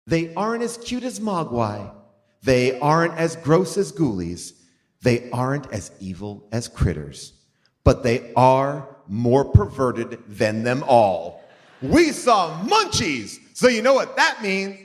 They aren't as cute as Mogwai. They aren't as gross as ghoulies. They aren't as evil as critters. But they are more perverted than them all. We saw Munchies, so you know what that means.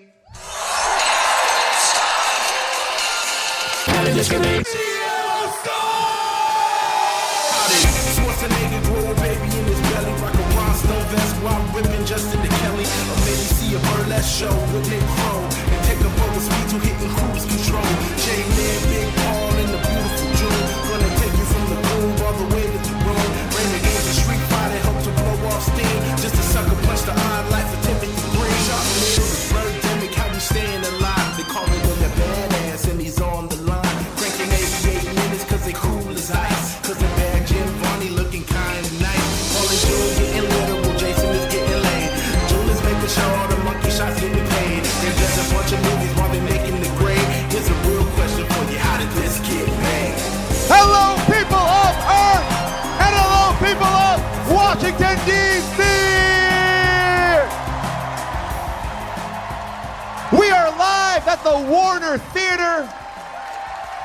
Show with Nick Crow and take a boat with speed to hitting cruise control. Jay Lynn, Big Paul, and the beautiful June. Gonna take you from the groove all the way to the room. Rain the games of Street Fighter, help to blow off steam. Just a sucker punch the odd life of Timothy Green. Sharp middle, birdemic, how we staying alive. They call me with a badass and he's on the line. Cranking 88 minutes cause they cool as ice. Cause the bad Jim Varney looking kind of nice. All they do is getting literal, Jason is getting laid. Julius making sure all the monkey shots getting paid. There's just a bunch of movies while they're making the grade. Here's a real question for you, how did this get made? Hello, people of Earth, and hello, people of Washington, D.C. We are live at the Warner Theater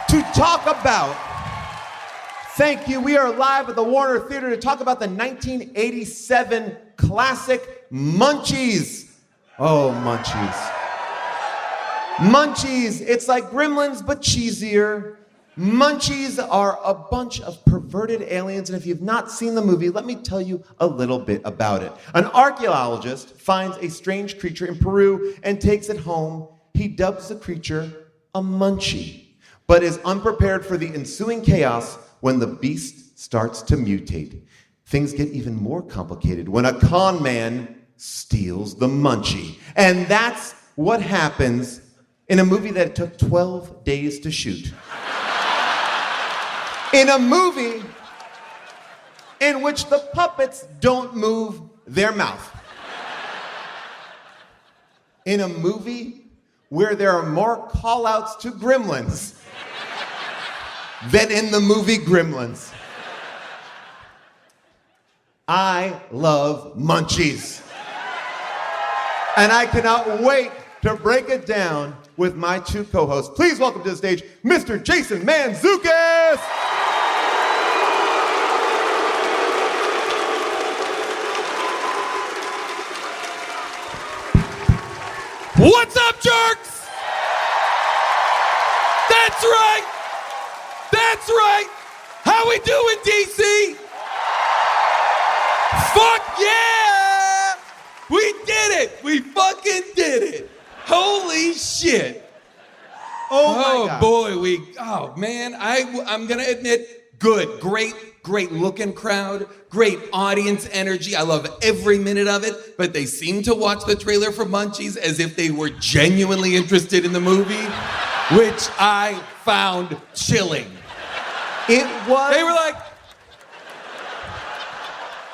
to talk about, thank you, we are live at the Warner Theater to talk about the 1987 classic Munchies. Oh, Munchies. Munchies, it's like Gremlins, but cheesier. Munchies are a bunch of perverted aliens, and if you've not seen the movie, let me tell you a little bit about it. An archaeologist finds a strange creature in Peru and takes it home. He dubs the creature a Munchie, but is unprepared for the ensuing chaos when the beast starts to mutate. Things get even more complicated when a con man steals the Munchie. And that's what happens in a movie that took 12 days to shoot. In a movie in which the puppets don't move their mouth. In a movie where there are more call-outs to Gremlins than in the movie Gremlins. I love Munchies. And I cannot wait to break it down with my two co-hosts. Please welcome to the stage, Mr. Jason Mantzoukas. What's up, jerks? That's right. That's right. How we doing, DC? Fuck yeah! We did it. We fucking did it. Holy shit. Oh my God. Boy, oh man, I'm gonna admit, good, great looking crowd, great audience energy. I love every minute of it, but they seem to watch the trailer for Munchies as if they were genuinely interested in the movie, which I found chilling. They were like,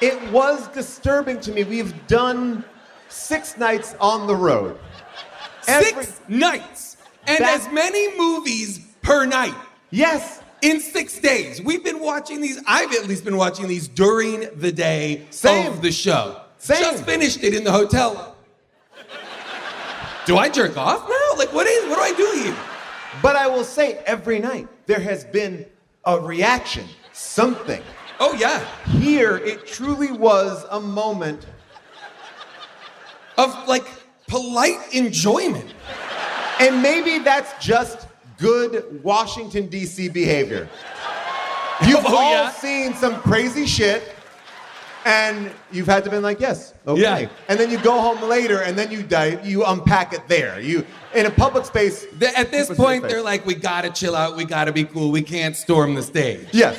it was disturbing to me. We've done 6 nights on the road. 6 nights, and as many movies per night. Yes. In 6 days. We've been watching these, I've at least been watching these during the day of the show. Same. Just finished it in the hotel. Do I jerk off now? Like, what do I do here? But I will say, every night, there has been a reaction, something. Oh, yeah. Here, it truly was a moment of, like, polite enjoyment. And maybe that's just good Washington, D.C. behavior. You've all seen some crazy shit, and you've had to be like, yes, okay. Yeah. And then you go home later, and then you unpack it there. You, in a public space. At this point, they're like, we gotta chill out, we gotta be cool, we can't storm the stage. Yes.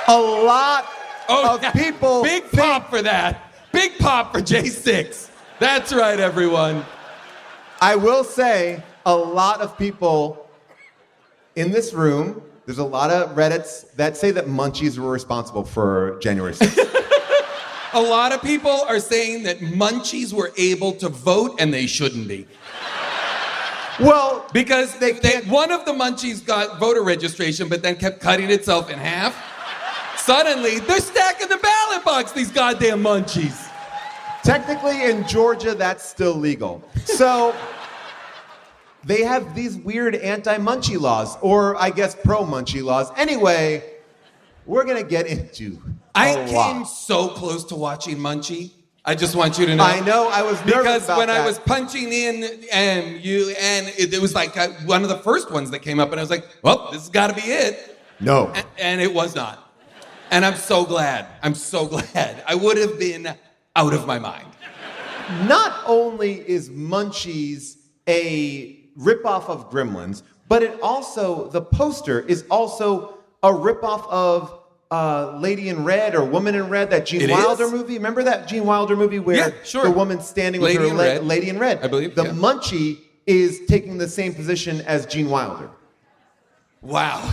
A lot of people Big pop for that. Big pop for J6. That's right, everyone. I will say, a lot of people in this room, there's a lot of Reddits that say that Munchies were responsible for January 6th. A lot of people are saying that Munchies were able to vote and they shouldn't be. Well, because one of the Munchies got voter registration but then kept cutting itself in half. Suddenly, they're stacking the ballot box, these goddamn Munchies. Technically, in Georgia, that's still legal. So they have these weird anti-Munchie laws, or I guess pro-Munchie laws. Anyway, we're gonna get into I a came lot. so close to watching Munchie. I just want you to know. I know, I was nervous because about when that. I was punching in, it was like one of the first ones that came up, and I was like, well, this has got to be it. No. And it was not. And I'm so glad. I'm so glad. I would have been out of my mind. Not only is Munchies a ripoff of Gremlins, but the poster is also a ripoff of Lady in Red or Woman in Red, that Gene It Wilder is? movie. Remember that Gene Wilder movie where Yeah, sure. the woman's standing with Lady her in Red. Lady in Red? I believe, The yeah. Munchie is taking the same position as Gene Wilder. Wow.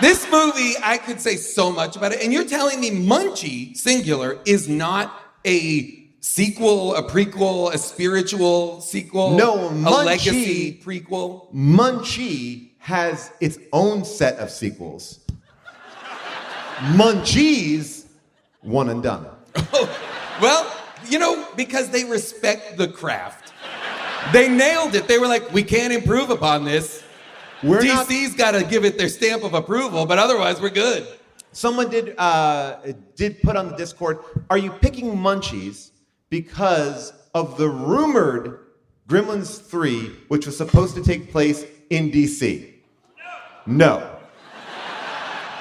This movie, I could say so much about it. And you're telling me Munchie, singular, is not a sequel, a prequel, a spiritual sequel? No, a Munchie- legacy prequel? Munchie has its own set of sequels. Munchies, one and done. Well, because they respect the craft. They nailed it. They were like, we can't improve upon this. DC's got to give it their stamp of approval, but otherwise we're good. Someone did put on the Discord, are you picking Munchies because of the rumored Gremlins 3, which was supposed to take place in DC? No.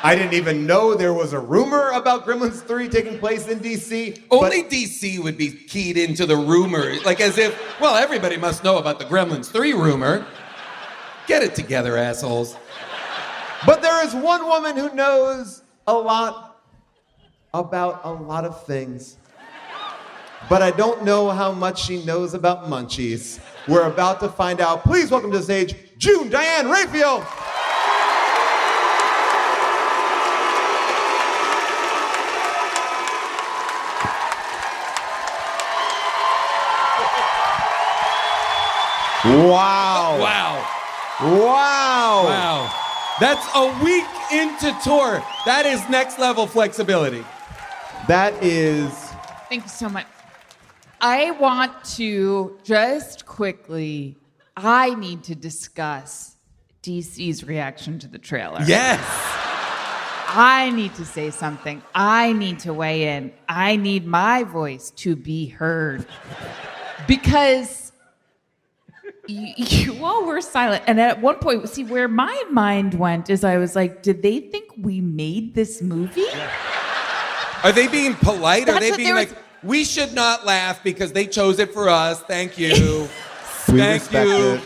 I didn't even know there was a rumor about Gremlins 3 taking place in DC. Only DC would be keyed into the rumor, like as if, well, everybody must know about the Gremlins 3 rumor. Get it together, assholes. But there is one woman who knows a lot about a lot of things. But I don't know how much she knows about Munchies. We're about to find out. Please welcome to the stage, June Diane Raphael. Wow. Wow. Wow. Wow. That's a week into tour. That is next level flexibility. That is... Thank you so much. I want to just quickly, I need to discuss DC's reaction to the trailer. Yes. I need to say something. I need to weigh in. I need my voice to be heard. Because you all were silent. And at one point, see, where my mind went is I was like, did they think we made this movie? Are they being polite? That's Are they what being there like, was- we should not laugh because they chose it for us. Thank you. We Thank respect you. it.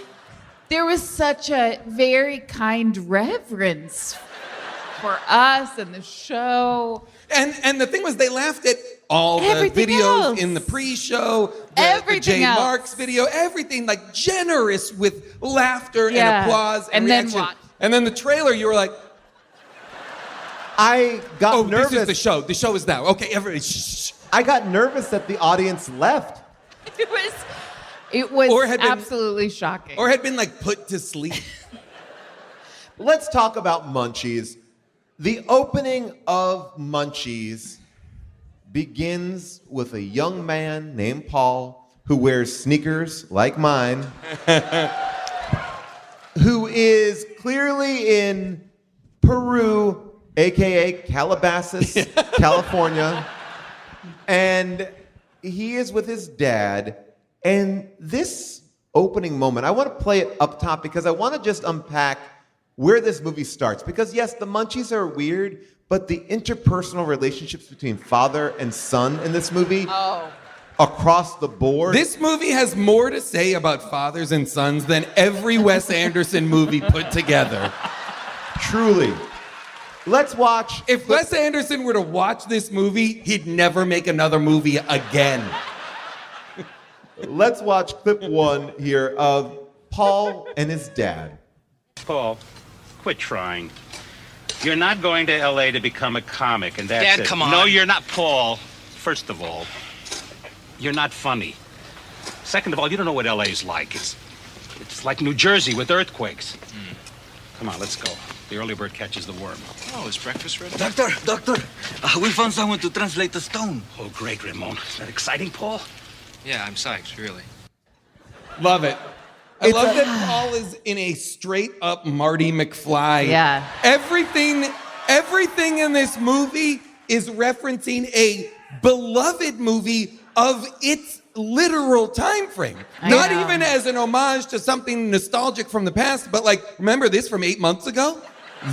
There was such a very kind reverence for us and the show. And the thing was, they laughed at all the Everything videos else. in the pre-show, the Everything Jay else. Marks video, everything, like generous with laughter Yeah. and applause and, And then reaction. what? And then the trailer, you were like, I got oh, nervous. this is the show. The show is now. Okay, everybody, shh. I got nervous that the audience left. It was Or had been- absolutely shocking. Or had been like put to sleep. Let's talk about Munchies. The opening of Munchies begins with a young man named Paul who wears sneakers like mine, who is clearly in Peru, aka Calabasas, California, and he is with his dad. And this opening moment, I want to play it up top because I want to just unpack where this movie starts. Because yes, the Munchies are weird, but the interpersonal relationships between father and son in this movie, across the board. This movie has more to say about fathers and sons than every Wes Anderson movie put together. Truly. Let's watch. If Wes Anderson were to watch this movie, he'd never make another movie again. Let's watch clip 1 here of Paul and his dad. Paul, quit trying. You're not going to LA to become a comic, and that's Dad, it. come on. No, you're not, Paul. First of all, you're not funny. Second of all, you don't know what LA's like. It's like New Jersey with earthquakes. Come on, let's go. The early bird catches the worm. Oh, is breakfast ready? Doctor, we found someone to translate the stone. Oh, great, Ramon. Is that exciting, Paul? Yeah, I'm psyched, really. Love it. I love that Paul is in a straight-up Marty McFly. Yeah. Everything in this movie is referencing a beloved movie of its literal time frame. Not know. even as an homage to something nostalgic from the past, but like, remember this from 8 months ago?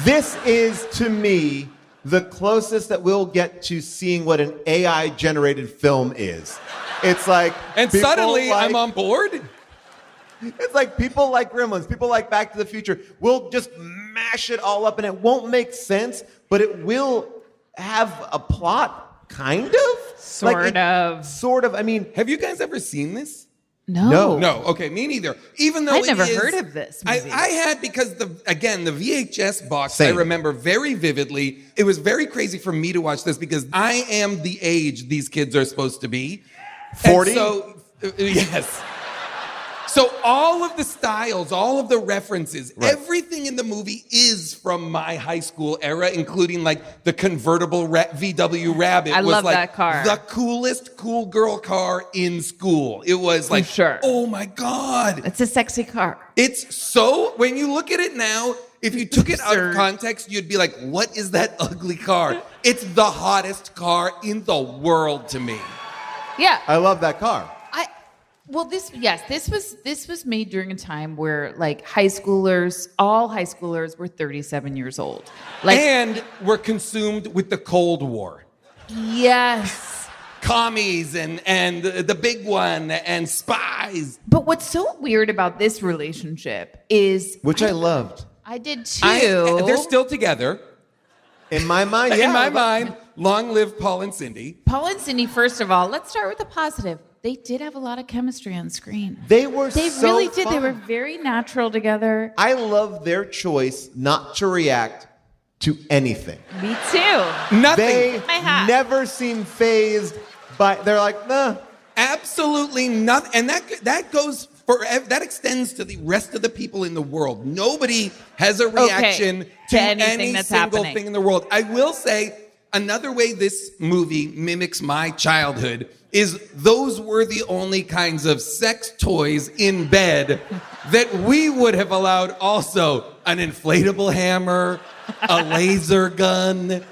This is, to me, the closest that we'll get to seeing what an AI-generated film is. It's like... And people suddenly like- I'm on board? It's like people like Gremlins, people like Back to the Future. We'll just mash it all up and it won't make sense, but it will have a plot, kind of? Sort of. Sort of. I mean, Have you guys ever seen this? No. No, okay, me neither. Even though I'd it never is- heard of this movie. I had because the VHS box Same. I remember very vividly. It was very crazy for me to watch this because I am the age these kids are supposed to be. 40? And so yes. So all of the styles, all of the references, Right. everything in the movie is from my high school era, including like the convertible VW Rabbit. I was love like that car. The coolest cool girl car in school. It was like, sure. oh my God. It's a sexy car. It's so, when you look at it now, if you took it out of Absurd. context, you'd be like, what is that ugly car? It's the hottest car in the world to me. Yeah. I love that car. This was made during a time where like all high schoolers were 37 years old. Like, And we're consumed with the Cold War. yes. Commies and the big one and spies. But what's so weird about this relationship is Which I loved. I did too. They're still together. In my mind, yeah. In my mind, long live Paul and Cindy. Paul and Cindy, first of all, let's start with the positive. They did have a lot of chemistry on screen. They were They so really did. fun. They were very natural together. I love their choice not to react to anything. Me too. Nothing. They My hat. never seem phased by, they're like, nah. Absolutely nothing. And that goes that extends to the rest of the people in the world. Nobody has a reaction to to anything any that's single happening. thing in the world. I will say another way this movie mimics my childhood is those were the only kinds of sex toys in bed that we would have allowed also. An inflatable hammer, a laser gun.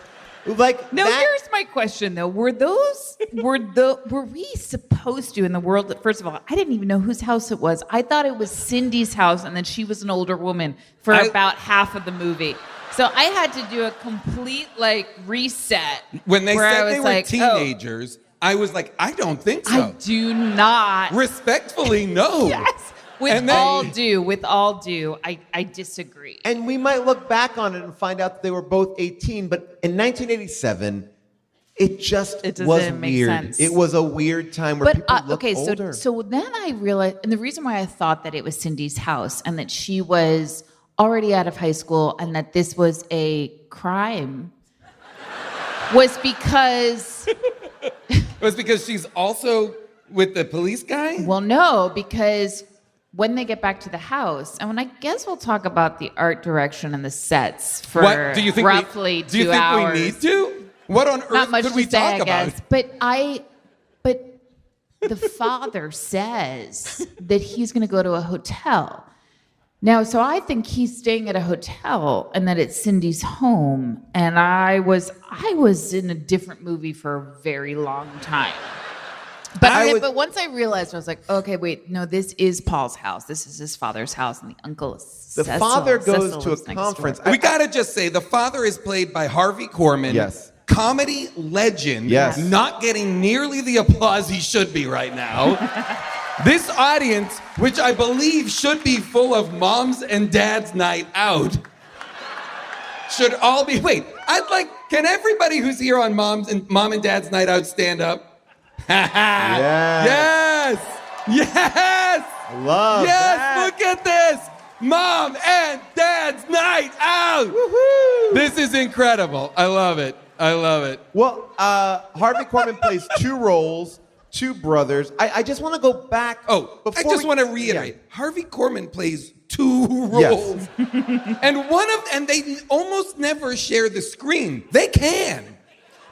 Like No, that, here's my question though. Were we supposed to in the world that, first of all, I didn't even know whose house it was. I thought it was Cindy's house and that she was an older woman for about half of the movie. So I had to do a complete like reset. When they where I said was they were like, teenagers, I was like, I don't think so. I do not. Respectfully, no. Yes. With And then- all due, I disagree. and we might look back on it and find out that they were both 18, but in 1987, it just It doesn't was make weird. sense. It was a weird time where people looked okay, older. so then I realized, and the reason why I thought that it was Cindy's house and that she was already out of high school and that this was a crime was because It was because she's also with the police guy? well, no, because when they get back to the house, and when I guess we'll talk about the art direction and the sets for What do you think roughly do you 2 think hours. we need to? What on Not earth much could we to say, talk I about? guess. But the father says that he's going to go to a hotel. Now, so I think he's staying at a hotel and that it's Cindy's home. And I was in a different movie for a very long time. But once I realized, I was like, okay, wait, no, this is Paul's house. This is his father's house, and the uncle is the Cecil. father goes Cecil to lives a next conference. door. We gotta just say the father is played by Harvey Korman. Yes. Comedy legend. Yes. Not getting nearly the applause he should be right now. This audience, which I believe should be full of moms and dads night out, should all be. Wait, can everybody who's here on mom and dad's night out stand up? Yes. Yes. Love Yes, that. look at this. Mom and Dad's night out. Woohoo. This is incredible. I love it. I love it. Well, Harvey Korman plays two roles, two brothers. I just want to go back. Oh, I before just we- want to reiterate. Yeah. Harvey Korman plays 2 roles. And they almost never share the screen. They can.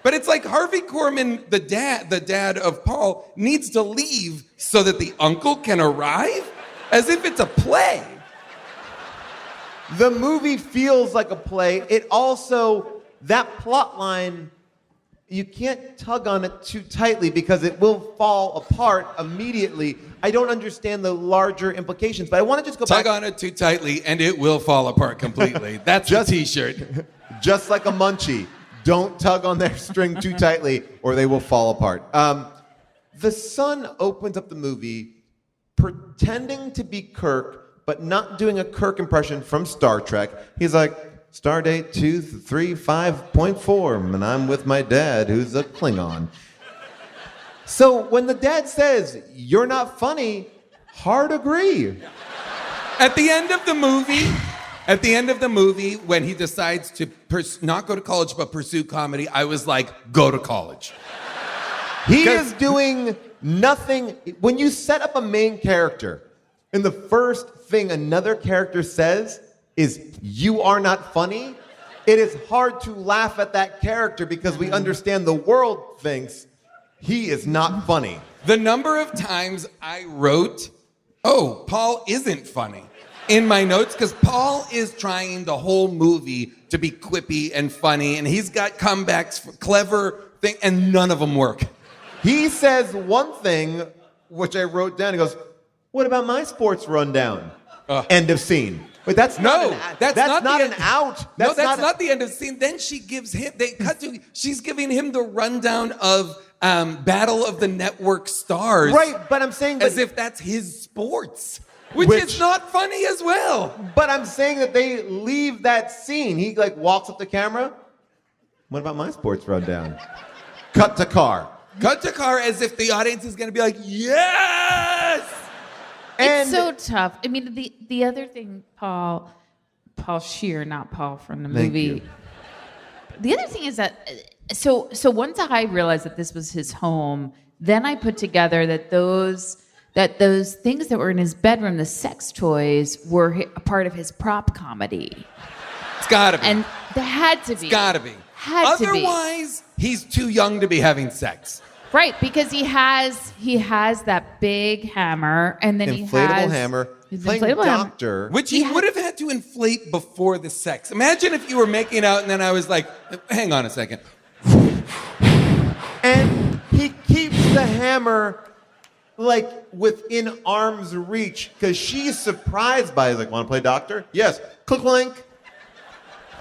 But it's like Harvey Korman, the dad of Paul, needs to leave so that the uncle can arrive? As if it's a play. The movie feels like a play. It also, that plot line, you can't tug on it too tightly because it will fall apart immediately. I don't understand the larger implications, but I want to just go back. Tug on it too tightly and it will fall apart completely. That's just a t-shirt. Just like a munchie. Don't tug on their string too tightly or they will fall apart. The son opens up the movie pretending to be Kirk, but not doing a Kirk impression from Star Trek. He's like, Stardate 235.4, and I'm with my dad, who's a Klingon. So when the dad says, you're not funny, hard agree. At the end of the movie, when he decides to not go to college but pursue comedy, I was like, go to college. He is doing nothing. When you set up a main character, and the first thing another character says is, you are not funny, it is hard to laugh at that character because we understand the world thinks he is not funny. The number of times I wrote, oh, Paul isn't funny, in my notes, because Paul is trying the whole movie to be quippy and funny, and he's got comebacks, for clever thing, and none of them work. He says one thing, which I wrote down. He goes, what about my sports rundown? End of scene. But that's not an out. That's not the end of the scene. Then she gives him, she's giving him the rundown of Battle of the Network Stars. Right, but I'm saying as if that's his sports, which is not funny as well. But I'm saying that they leave that scene. He like walks up the camera. What about my sports rundown? Cut to car. Cut to car as if the audience is going to be like, yes! It's so tough. I mean, the other thing, Paul Scheer, not Paul from the movie. The other thing is that, so once I realized that this was his home, then I put together that those things that were in his bedroom, the sex toys, were a part of his prop comedy. It's gotta be. And there had to be. It's gotta be. Otherwise, he's too young to be having sex. Right, because he has that big hammer, and then inflatable hammer, playing doctor, which he would have had to inflate before the sex. Imagine if you were making out, and then I was like, "Hang on a second," and he keeps the hammer like within arm's reach because she's surprised by it. He's like, "Want to play doctor?" Yes. Click clink.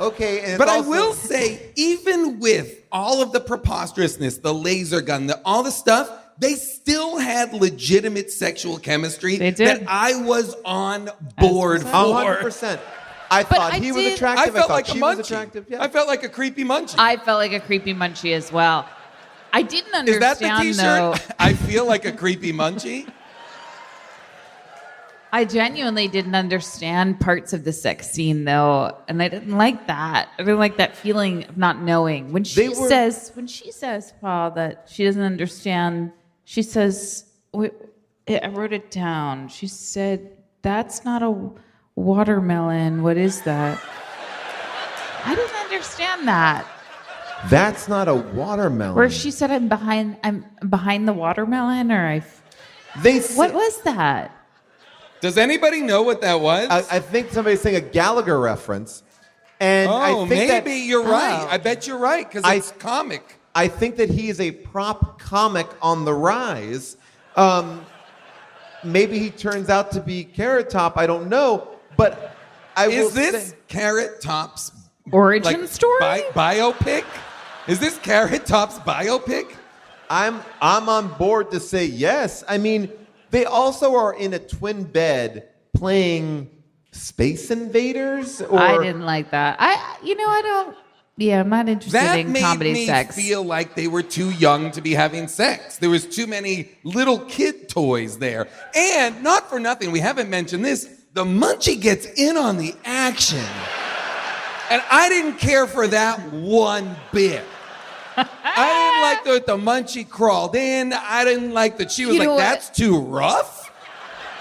Okay, and but I will say, even with all of the preposterousness, the laser gun, all the stuff, they still had legitimate sexual chemistry that I was on board for. 100%. I thought he was attractive. I felt like she a was munchie. attractive. Yeah. I felt like a creepy munchie. I felt like a creepy munchie as well. I didn't understand, Is that the t-shirt? I feel like a creepy munchie. I genuinely didn't understand parts of the sex scene, though, and I didn't like that. I didn't like that feeling of not knowing. When she says, Paul, that she doesn't understand, she says, I wrote it down. She said, "That's not a watermelon. What is that?" I didn't understand that. That's not a watermelon. Where she said, I'm behind the watermelon, or what was that? Does anybody know what that was? I think somebody's saying a Gallagher reference. And I think maybe you're right. I bet you're right, because it's comic. I think that he is a prop comic on the rise. Maybe he turns out to be Carrot Top. I don't know. But Is this Carrot Top's origin story? Biopic? Is this Carrot Top's biopic? I'm on board to say yes. I mean, they also are in a twin bed playing Space Invaders. I didn't like that. I'm not interested in comedy sex. That made me feel like they were too young to be having sex. There was too many little kid toys there. And not for nothing, we haven't mentioned this, the munchie gets in on the action. And I didn't care for that one bit. I didn't like that the munchie crawled in. I didn't like that she was like, that's too rough.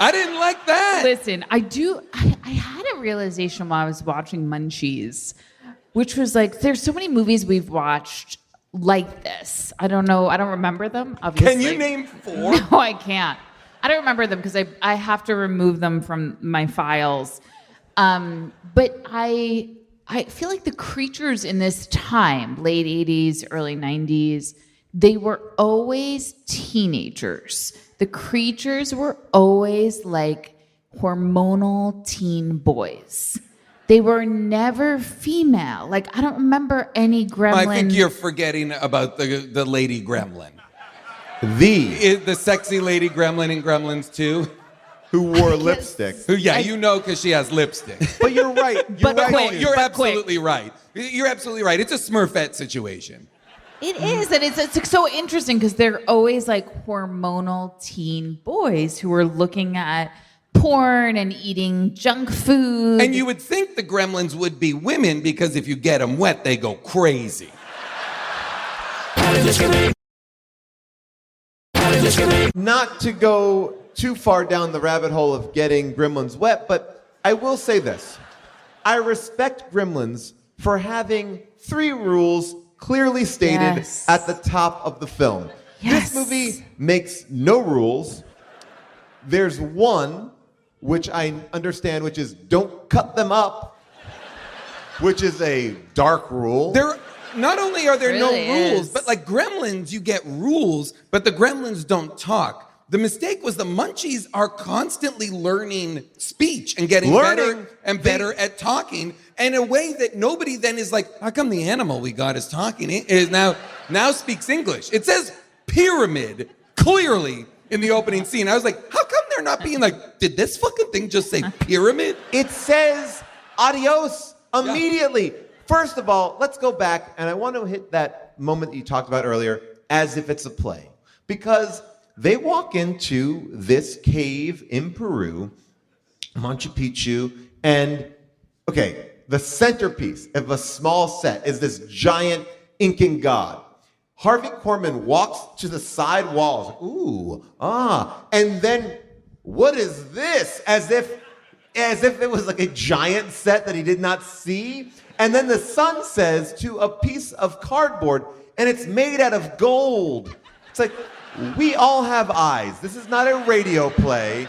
I didn't like that. Listen, I had a realization while I was watching Munchies, which was like, there's so many movies we've watched like this. I don't know. I don't remember them, obviously. Can you name 4? No, I can't. I don't remember them because I have to remove them from my files. But I feel like the creatures in this time, late 80s, early 90s, they were always teenagers. The creatures were always like hormonal teen boys. They were never female. Like, I don't remember any gremlin. I think you're forgetting about the lady gremlin. The sexy lady gremlin in Gremlins 2. who wore lipstick. Who, yeah, you know because she has lipstick. But you're right. You're But right. quick. You're But absolutely right. You're absolutely right. It's a Smurfette situation. It is, and it's so interesting because they're always like hormonal teen boys who are looking at porn and eating junk food. And you would think the Gremlins would be women because if you get them wet, they go crazy. Not to go too far down the rabbit hole of getting Gremlins wet, but I will say this. I respect Gremlins for having 3 rules clearly stated Yes. at the top of the film. Yes. This movie makes no rules. There's one, which I understand, which is don't cut them up, which is a dark rule. Not only are there Really no rules, is. but like Gremlins, you get rules, but the Gremlins don't talk. The mistake was the Munchies are constantly learning speech and getting better and better at talking in a way that nobody then is like, how come the animal we got is talking? Is now speaks English. It says pyramid clearly in the opening scene. I was like, how come they're not being like, did this fucking thing just say pyramid? It says adios immediately. First of all, let's go back, and I want to hit that moment that you talked about earlier as if it's a play. Because they walk into this cave in Peru, Machu Picchu, and, okay, the centerpiece of a small set is this giant Incan god. Harvey Korman walks to the side walls, and then, what is this? As if it was like a giant set that he did not see. And then the sun says to a piece of cardboard, and it's made out of gold. It's like, we all have eyes. This is not a radio play.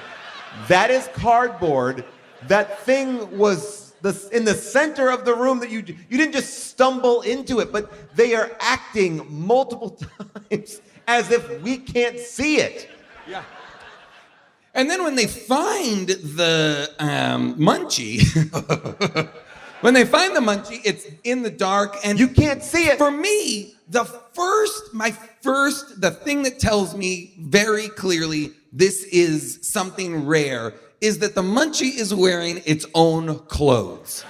That is cardboard. That thing was in the center of the room that you didn't just stumble into it, but they are acting multiple times as if we can't see it. Yeah. And then when they find the munchie, it's in the dark, and You can't see it. for me, the thing that tells me very clearly this is something rare is that the munchie is wearing its own clothes.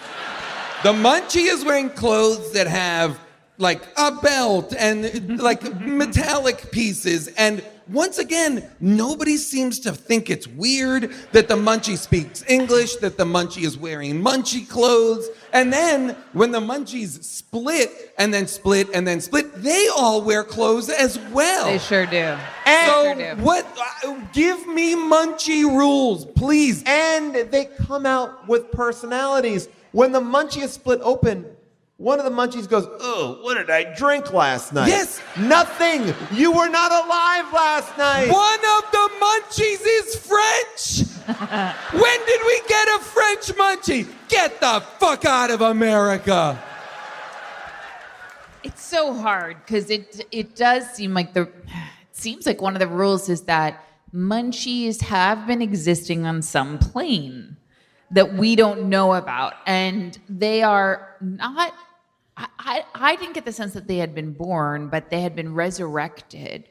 The munchie is wearing clothes that have like a belt and like metallic pieces. And once again, nobody seems to think it's weird that the munchie speaks English, that the munchie is wearing munchie clothes. And then when the munchies split and then split and then split, they all wear clothes as well. They sure do. So Sure do. what? Give me munchie rules, please. And they come out with personalities. When the munchie is split open, one of the munchies goes, "Oh, what did I drink last night?" Yes. Nothing. You were not alive last night. One of the munchies is French. When did we get a French munchie? Get the fuck out of America. It's so hard because it does seem like one of the rules is that munchies have been existing on some plane that we don't know about, and they are not. I didn't get the sense that they had been born, but they had been resurrected.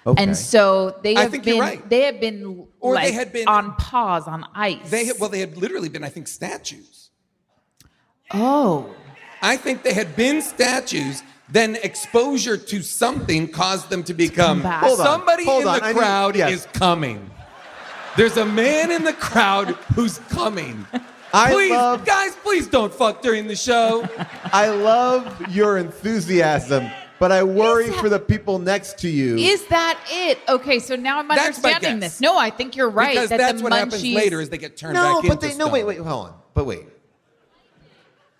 Okay. And so they I have think been you're right. they have been Or they like had been- on pause on ice. They had literally been, I think, statues. Oh. I think they had been statues. Then exposure to something caused them to become. back. Hold on, Somebody hold in on, the I need- crowd yes. is coming. There's a man in the crowd who's coming. Please, guys, please don't fuck during the show. I love your enthusiasm but I worry for the people next to you. Is that it? Okay, so now I'm That's my understanding guess. this. No, I think you're right. Because that that's the what happens Munchies- later is they get turned No, back but into wait, hold on. But wait.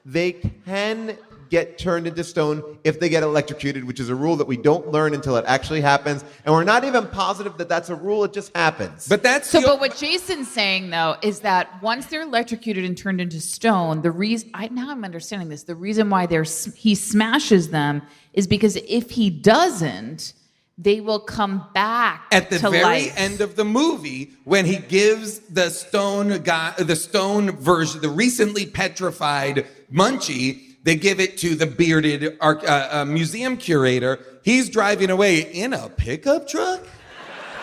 They can get turned into stone if they get electrocuted, which is a rule that we don't learn until it actually happens. And we're not even positive that that's a rule. It just happens. But that's So, but what Jason's saying though is that once they're electrocuted and turned into stone, the reason now I'm understanding this. The reason why he smashes them is because if he doesn't, they will come back at the to very life. end of the movie when he gives the stone version, the recently petrified Munchie. They give it to the bearded museum curator. He's driving away in a pickup truck?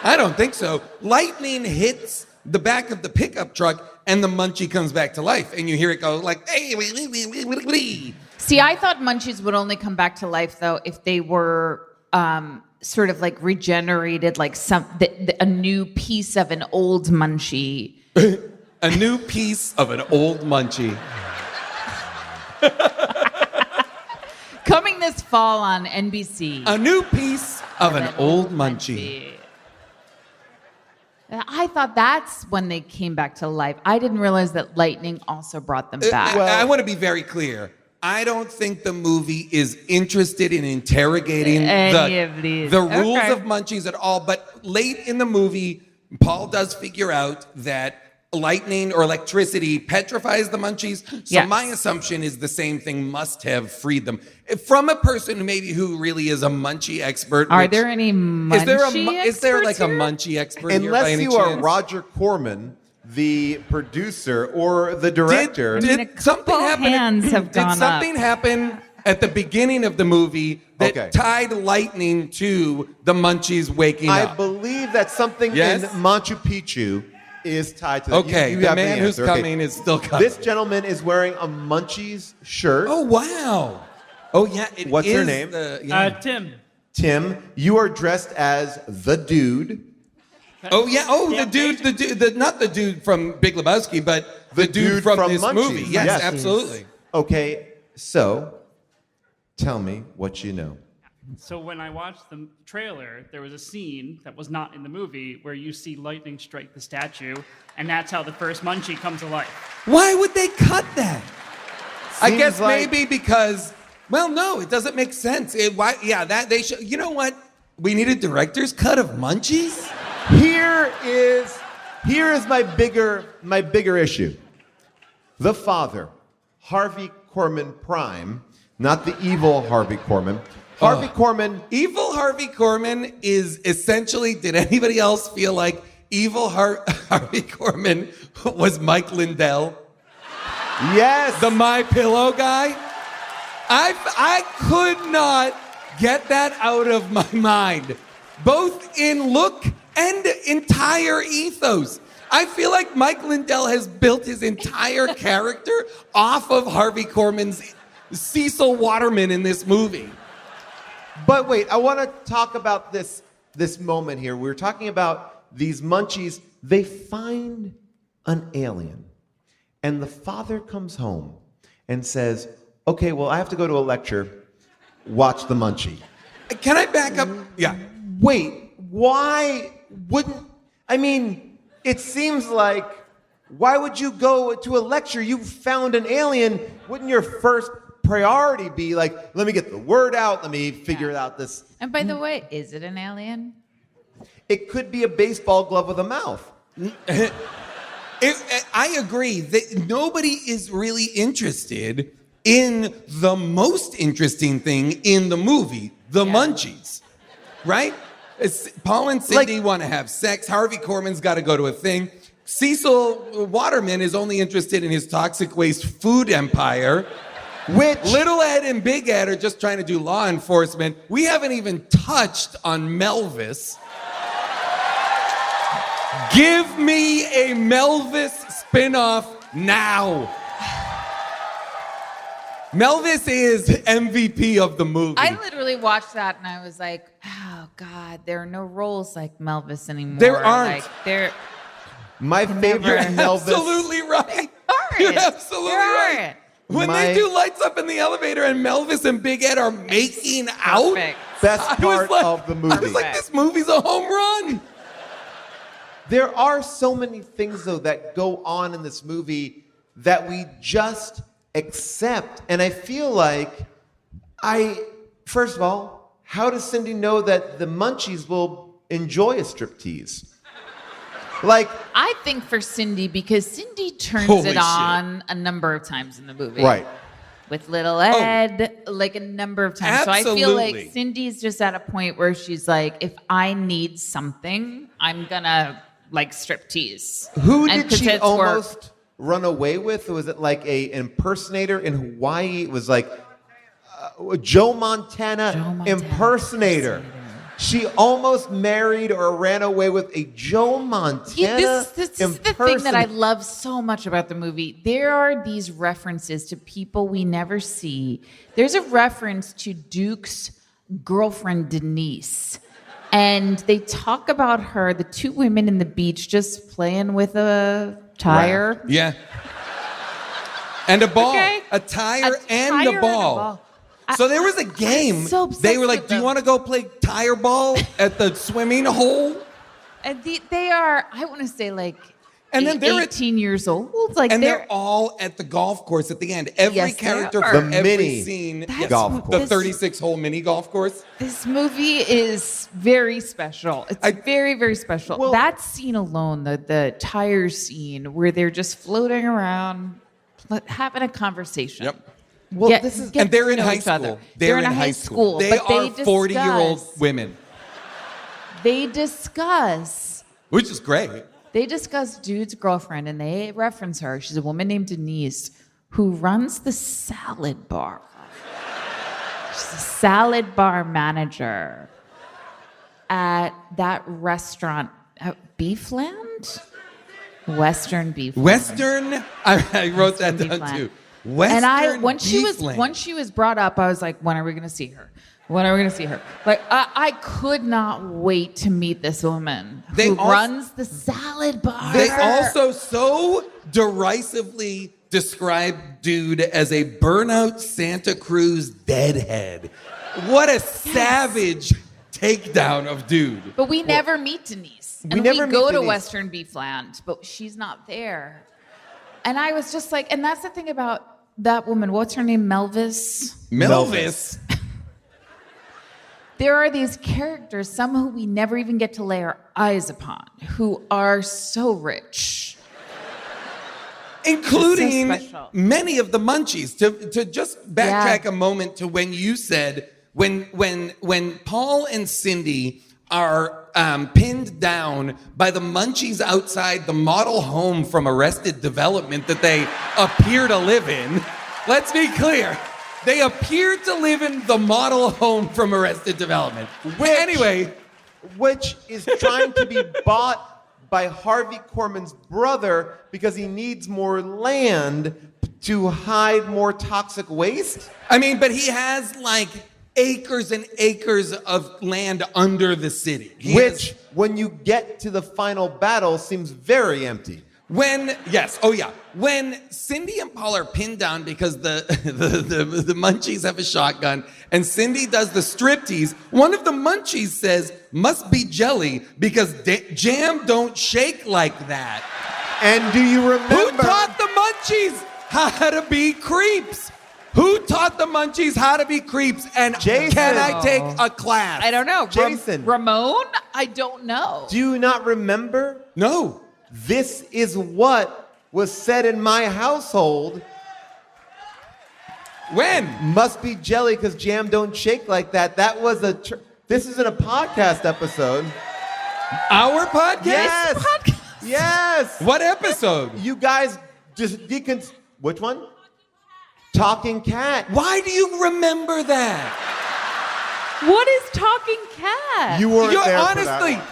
I don't think so. Lightning hits the back of the pickup truck and the Munchie comes back to life. And you hear it go like, hey, See, I thought Munchies would only come back to life though if they were sort of like regenerated, like a new piece of an old Munchie. a new piece of an old Munchie. Coming this fall on NBC. A new piece of an old Munchie. I thought that's when they came back to life. I didn't realize that lightning also brought them back. I want to be very clear. I don't think the movie is interested in interrogating the rules of Munchies at all. But late in the movie, Paul does figure out that lightning or electricity petrifies the Munchies. So Yes. my assumption is the same thing must have freed them. From a person who really is a Munchie expert. Are there any Munchie Is there like experts a here? Munchie expert here by Unless any you are chance? Roger Corman, the producer or the director. Did something happen? hands have Did gone something up. happen at the beginning of the movie that tied lightning to the Munchies waking I up? believe that something Yes? in Machu Picchu is tied to that. Okay, You the have man who's answer. Okay. coming is still coming. This gentleman is wearing a Munchies shirt. Oh wow! Oh yeah, it What's your is name? Tim. Tim, you are dressed as the dude. Oh yeah! Oh, the dude, not the dude from Big Lebowski, but the dude from this Munchies. movie. Yes, absolutely. Okay, so tell me what you know. So when I watched the trailer, there was a scene that was not in the movie where you see lightning strike the statue, and that's how the first Munchie comes to life. Why would they cut that? I Seems guess like- maybe because, well, no, it doesn't make sense. That they should. You know what? We need a director's cut of Munchies. Here is my bigger issue. The father, Harvey Korman Prime, not the evil Harvey Korman. Harvey Korman. Evil Harvey Korman is essentially. Did anybody else feel like evil Harvey Korman was Mike Lindell, Yes. the My Pillow guy? I could not get that out of my mind, both in look and entire ethos. I feel like Mike Lindell has built his entire character off of Harvey Korman's Cecil Waterman in this movie. But wait, I want to talk about this moment here. We're talking about these Munchies. They find an alien, and the father comes home and says, "Okay, well, I have to go to a lecture. Watch the Munchie." Can I back up? Yeah. Wait, why wouldn't? I mean, it seems like why would you go to a lecture? You found an alien. Wouldn't your first priority be like, let me get the word out, let me figure out this? And by the way, is it an alien? It could be a baseball glove with a mouth. I agree that nobody is really interested in the most interesting thing in the movie, the Munchies, right? Paul and Cindy want to have sex. Harvey Korman's got to go to a thing. Cecil Waterman is only interested in his toxic waste food empire. Which Little Ed and Big Ed are just trying to do law enforcement. We haven't even touched on Melvis. Give me a Melvis spinoff now. Melvis is MVP of the movie. I literally watched that and I was like, oh God, there are no roles like Melvis anymore. There aren't. Like, there my favorite Melvis. Absolutely right. aren't. You're absolutely There right. aren't. When My they do lights up in the elevator and Melvis and Big Ed are making out. Perfect. best I was part like- of the I movie. was like, this movie's a home run. There are so many things, though, that go on in this movie that we just accept. And I feel like first of all, how does Cindy know that the Munchies will enjoy a striptease? Like, I think for Cindy, because Cindy turns Holy it shit. on a number of times in the movie. right. With little Ed, like a number of times. So I feel like Absolutely. Cindy's just at a point where she's like, if I need something, I'm gonna like striptease. Who And did 'cause she it's almost run away with? Was it like a impersonator in Hawaii? It was like Joe Montana impersonator. She almost married or ran away with a Joe Montana This is the thing that I love so much about the movie. There are these references to people we never see. There's a reference to Duke's girlfriend, Denise. And they talk about her, the two women in the beach, just playing with a tire. Yeah. And a ball. Okay. A tire and tire a and a ball. ball. So there was a game. so obsessed They were like, with do you them. want to go play tire ball at the swimming hole? And they are, I want to say, like, And then they're at- 18 years old. Like, And they're all at the golf course at the end. Every Yes, they character are. from The every mini scene. That's golf what course. The 36-hole mini golf course. This movie is very special. It's very, very special. Well- That scene alone, the tire scene, where they're just floating around, having a conversation. Yep. Well, Get- this is get And they're to in know high each other. school. They're in a high school. They but are 40-year-old discuss- women, They discuss which is great. Dude's girlfriend, and they reference her. She's a woman named Denise who runs the salad bar. She's a salad bar manager at that restaurant, Beefland? Western Beefland. Western, I wrote that down Beefland. too. Western And once Beefland. she was brought up, I was like, when are we gonna see her? When are we gonna see her? Like, I could not wait to meet this woman They who also- runs the salad bar. They also so derisively describe Dude as a burnout Santa Cruz deadhead. What a savage takedown of Dude. But we never meet Denise. We And never we go meet to Denise. Western Beefland, but she's not there. And I was just like, and that's the thing about that woman. What's her name? Melvis? Melvis. There are these characters, some who we never even get to lay our eyes upon, who are so rich. Including It's so special. many of the Munchies. To just backtrack Yeah. a moment to when you said when Paul and Cindy are pinned down by the Munchies outside the model home from Arrested Development that they appear to live in. Let's be clear. They appear to live in the model home from Arrested Development. Anyway, which is trying to be bought by Harvey Korman's brother because he needs more land to hide more toxic waste. I mean, but he has like acres and acres of land under the city. He Which, has- when you get to the final battle, seems very empty. when Cindy and Paul are pinned down because the Munchies have a shotgun and Cindy does the striptease, one of the Munchies says, "Must be jelly because jam don't shake like that." And do you remember? Who taught the Munchies how to be creeps? Who taught the Munchies how to be creeps? And Jason. can I take a class? I don't know. Jason. Ramon? I don't know. Do you not remember? No. This is what was said in my household. When? Must be jelly because jam don't shake like that. That was this isn't a podcast episode. Our podcast? Yes. Yes. What episode? You guys just which one? Talking Cat. Why do you remember that? What is Talking Cat? You weren't You're there for honestly, that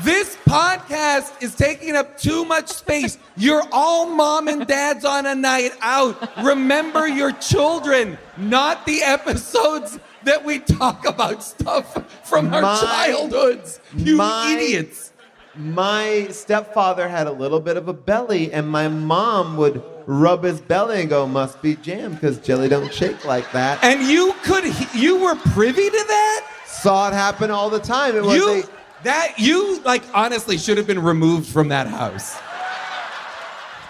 this podcast is taking up too much space. You're all mom and dads on a night out. Remember your children, not the episodes that we talk about stuff from our childhoods. You idiots. my stepfather had a little bit of a belly, and my mom would rub his belly and go, "Must be jam, because jelly don't shake like that." And you were privy to that? Saw it happen all the time. It was You honestly should have been removed from that house.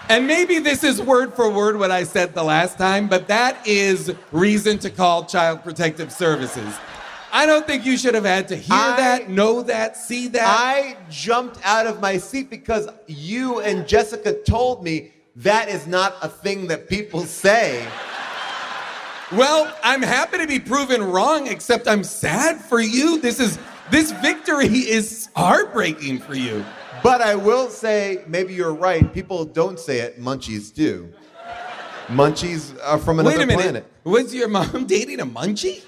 And maybe this is word for word what I said the last time, but that is reason to call Child Protective Services. I don't think you should have had to hear that, know that, see that. I jumped out of my seat because you and Jessica told me that is not a thing that people say. Well, I'm happy to be proven wrong, except I'm sad for you. This victory is heartbreaking for you. But I will say, maybe you're right. People don't say it. Munchies do. Munchies are from another planet. Wait a minute. Was your mom dating a munchie?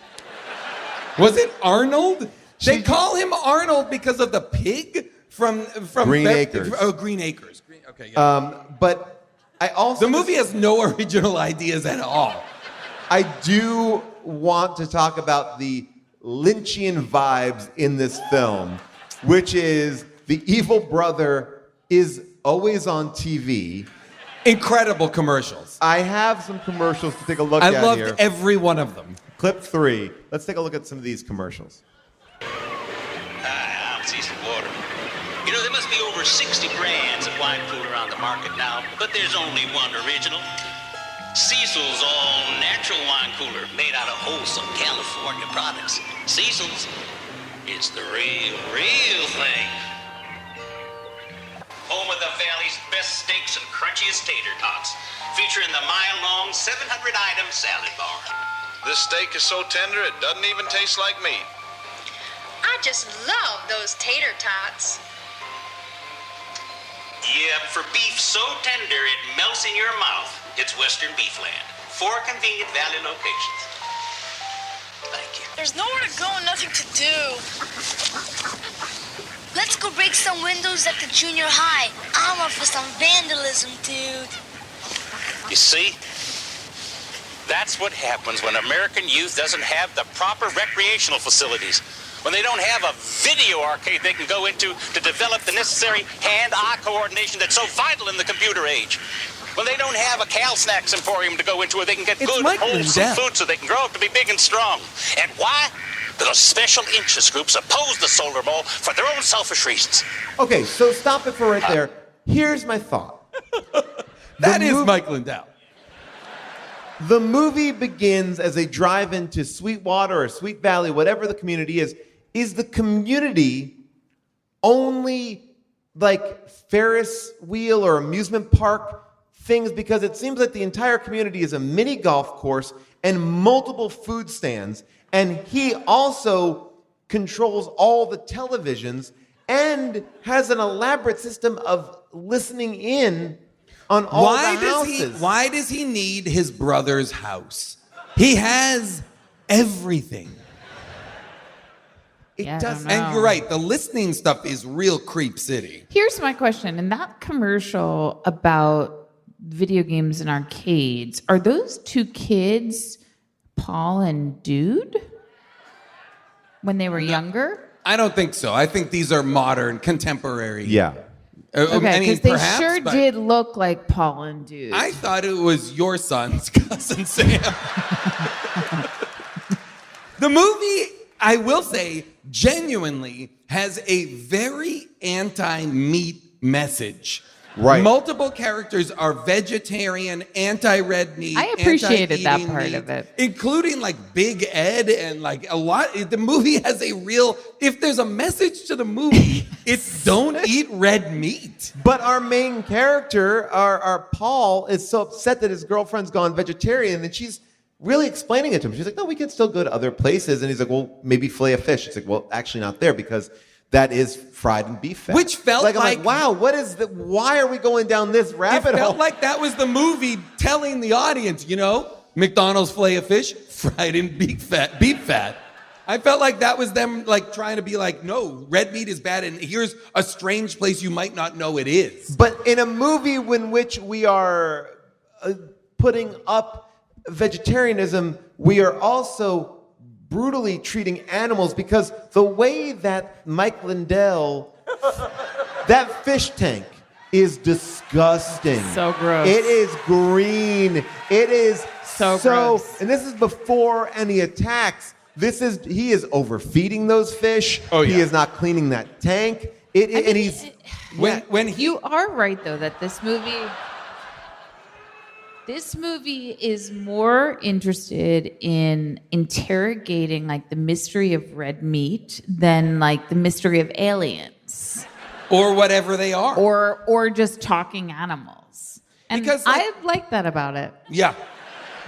Was it Arnold? They call him Arnold because of the pig from Green Acres. Oh, Green Acres. Okay, yeah. But I also... The movie has no original ideas at all. I do want to talk about the Lynchian vibes in this film, which is the evil brother is always on TV. Incredible commercials. I have some commercials to take a look at here. I loved every one of them. Clip 3. Let's take a look at some of these commercials. I'm Cecil Water. You know, there must be over 60 brands of wine cooler on the market now, but there's only one original. Cecil's all-natural wine cooler made out of wholesome California products. Cecil's, it's the real thing. Home of the Valley's best steaks and crunchiest tater tots, featuring the mile-long 700-item salad bar. This steak is so tender it doesn't even taste like meat. I just love those tater tots. Yep, for beef so tender it melts in your mouth. It's Western Beefland. 4 convenient Valley locations. Thank you. There's nowhere to go and nothing to do. Let's go break some windows at the junior high. I'm up for some vandalism, dude. You see? That's what happens when American youth doesn't have the proper recreational facilities. When they don't have a video arcade they can go into to develop the necessary hand-eye coordination that's so vital in the computer age. When they don't have a Cal Snacks Emporium to go into where they can get good, wholesome food so they can grow up to be big and strong. And why? Because special interest groups oppose the solar ball for their own selfish reasons. Okay, so stop it for right there. Here's my thought. That is Mike Lindell. The movie begins as a drive into Sweetwater or Sweet Valley, whatever the community is. Is the community only like Ferris wheel or amusement park things? Because it seems like the entire community is a mini golf course and multiple food stands. And he also controls all the televisions and has an elaborate system of listening in on all the houses. Why does he need his brother's house? He has everything. Yeah, And you're right, the listening stuff is real Creep City. Here's my question. In that commercial about video games and arcades, are those 2 kids, Paul and Dude, when they were younger? I don't think so. I think these are modern, contemporary. Yeah. Okay, because they sure did look like Paul and Dude. I thought it was your son's cousin Sam. The movie, I will say, genuinely has a very anti-meat message. Right. Multiple characters are vegetarian, anti-red meat. I appreciated that anti-eating part meat, of it. including like Big Ed and like a lot. The movie has a real. If there's a message to the movie, it's don't eat red meat. But our main character, our Paul, is so upset that his girlfriend's gone vegetarian, and she's really explaining it to him. She's like, "No, we can still go to other places." And he's like, "Well, maybe fillet of fish." It's like, "Well, actually not there because that is fried and beef fat." Which felt I'm like, wow, what is the? Why are we going down this rabbit It hole? felt like that was the movie telling the audience, McDonald's fillet of fish fried in beef fat. I felt like that was them like trying to be like, no, red meat is bad, and here's a strange place you might not know it is. But in a movie in which we are putting up vegetarianism, we are also brutally treating animals, because the way that Mike Lindell That fish tank is disgusting. So gross. It is green. It is So gross. And this is before any attacks. He is overfeeding those fish. Oh, yeah. He is not cleaning that tank. And he's When he You are right, though, that this movie is more interested in interrogating like the mystery of red meat than like the mystery of aliens or whatever they are. or just talking animals. And Because, like- I like that about it. Yeah.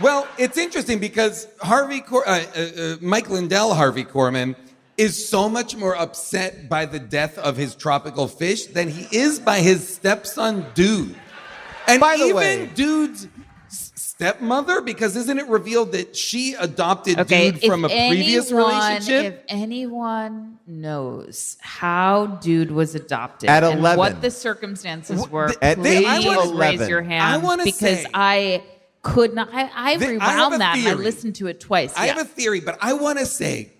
Well, it's interesting because Mike Lindell, Harvey Korman, is so much more upset by the death of his tropical fish than he is by his stepson, Dude. And By the even way- Dude's stepmother, because isn't it revealed that she adopted Okay, Dude from a previous relationship? If anyone knows how Dude was adopted At and 11. what the circumstances were, At the please age of raise 11. your I hand wanna because say- I could not. I I have a rewound that and I theory. listened to it twice. I have a theory, but I want to say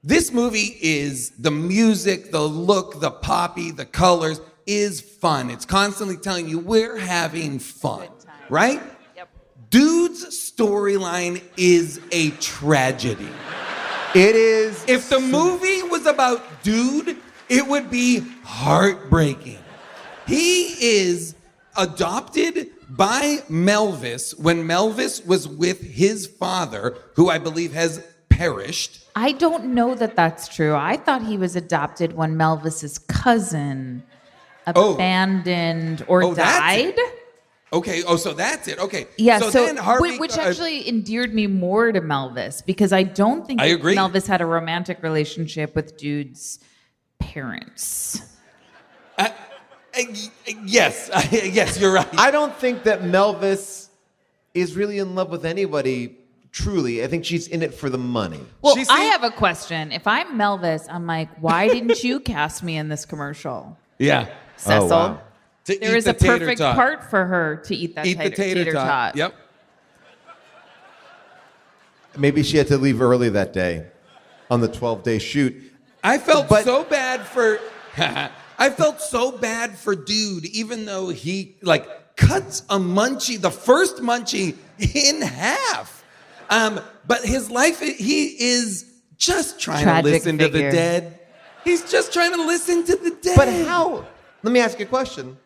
this movie is the music, the look, the poppy, the colors is fun. It's constantly telling you we're having fun, right? Yep. Dude's storyline is a tragedy. It is. If the movie was about Dude, it would be heartbreaking. He is adopted by Melvis when Melvis was with his father, who I believe has perished. I don't know that that's true. I thought he was adopted when Melvis's cousin abandoned or that's died. it. Okay. Oh, so that's it. Okay. Yeah, so then Harvey, which actually endeared me more to Melvis because I don't think I agree. Melvis had a romantic relationship with Dude's parents. yes, yes, you're right. I don't think that Melvis is really in love with anybody. Truly, I think she's in it for the money. Well, She I seemed- have a question. If I'm Melvis, I'm like, why didn't you cast me in this commercial, Yeah. Cecil? wow. To There eat is the a tater perfect tot. part for her to eat that Eat the tater tot. Yep. Maybe she had to leave early that day on the 12-day shoot. I felt But- so bad for I felt so bad for Dude, even though he like cuts a munchie, the first munchie, in half. But his life, he is just trying Tragic to listen to figure. the dead. He's just trying to listen to the dead. But how? Let me ask you a question.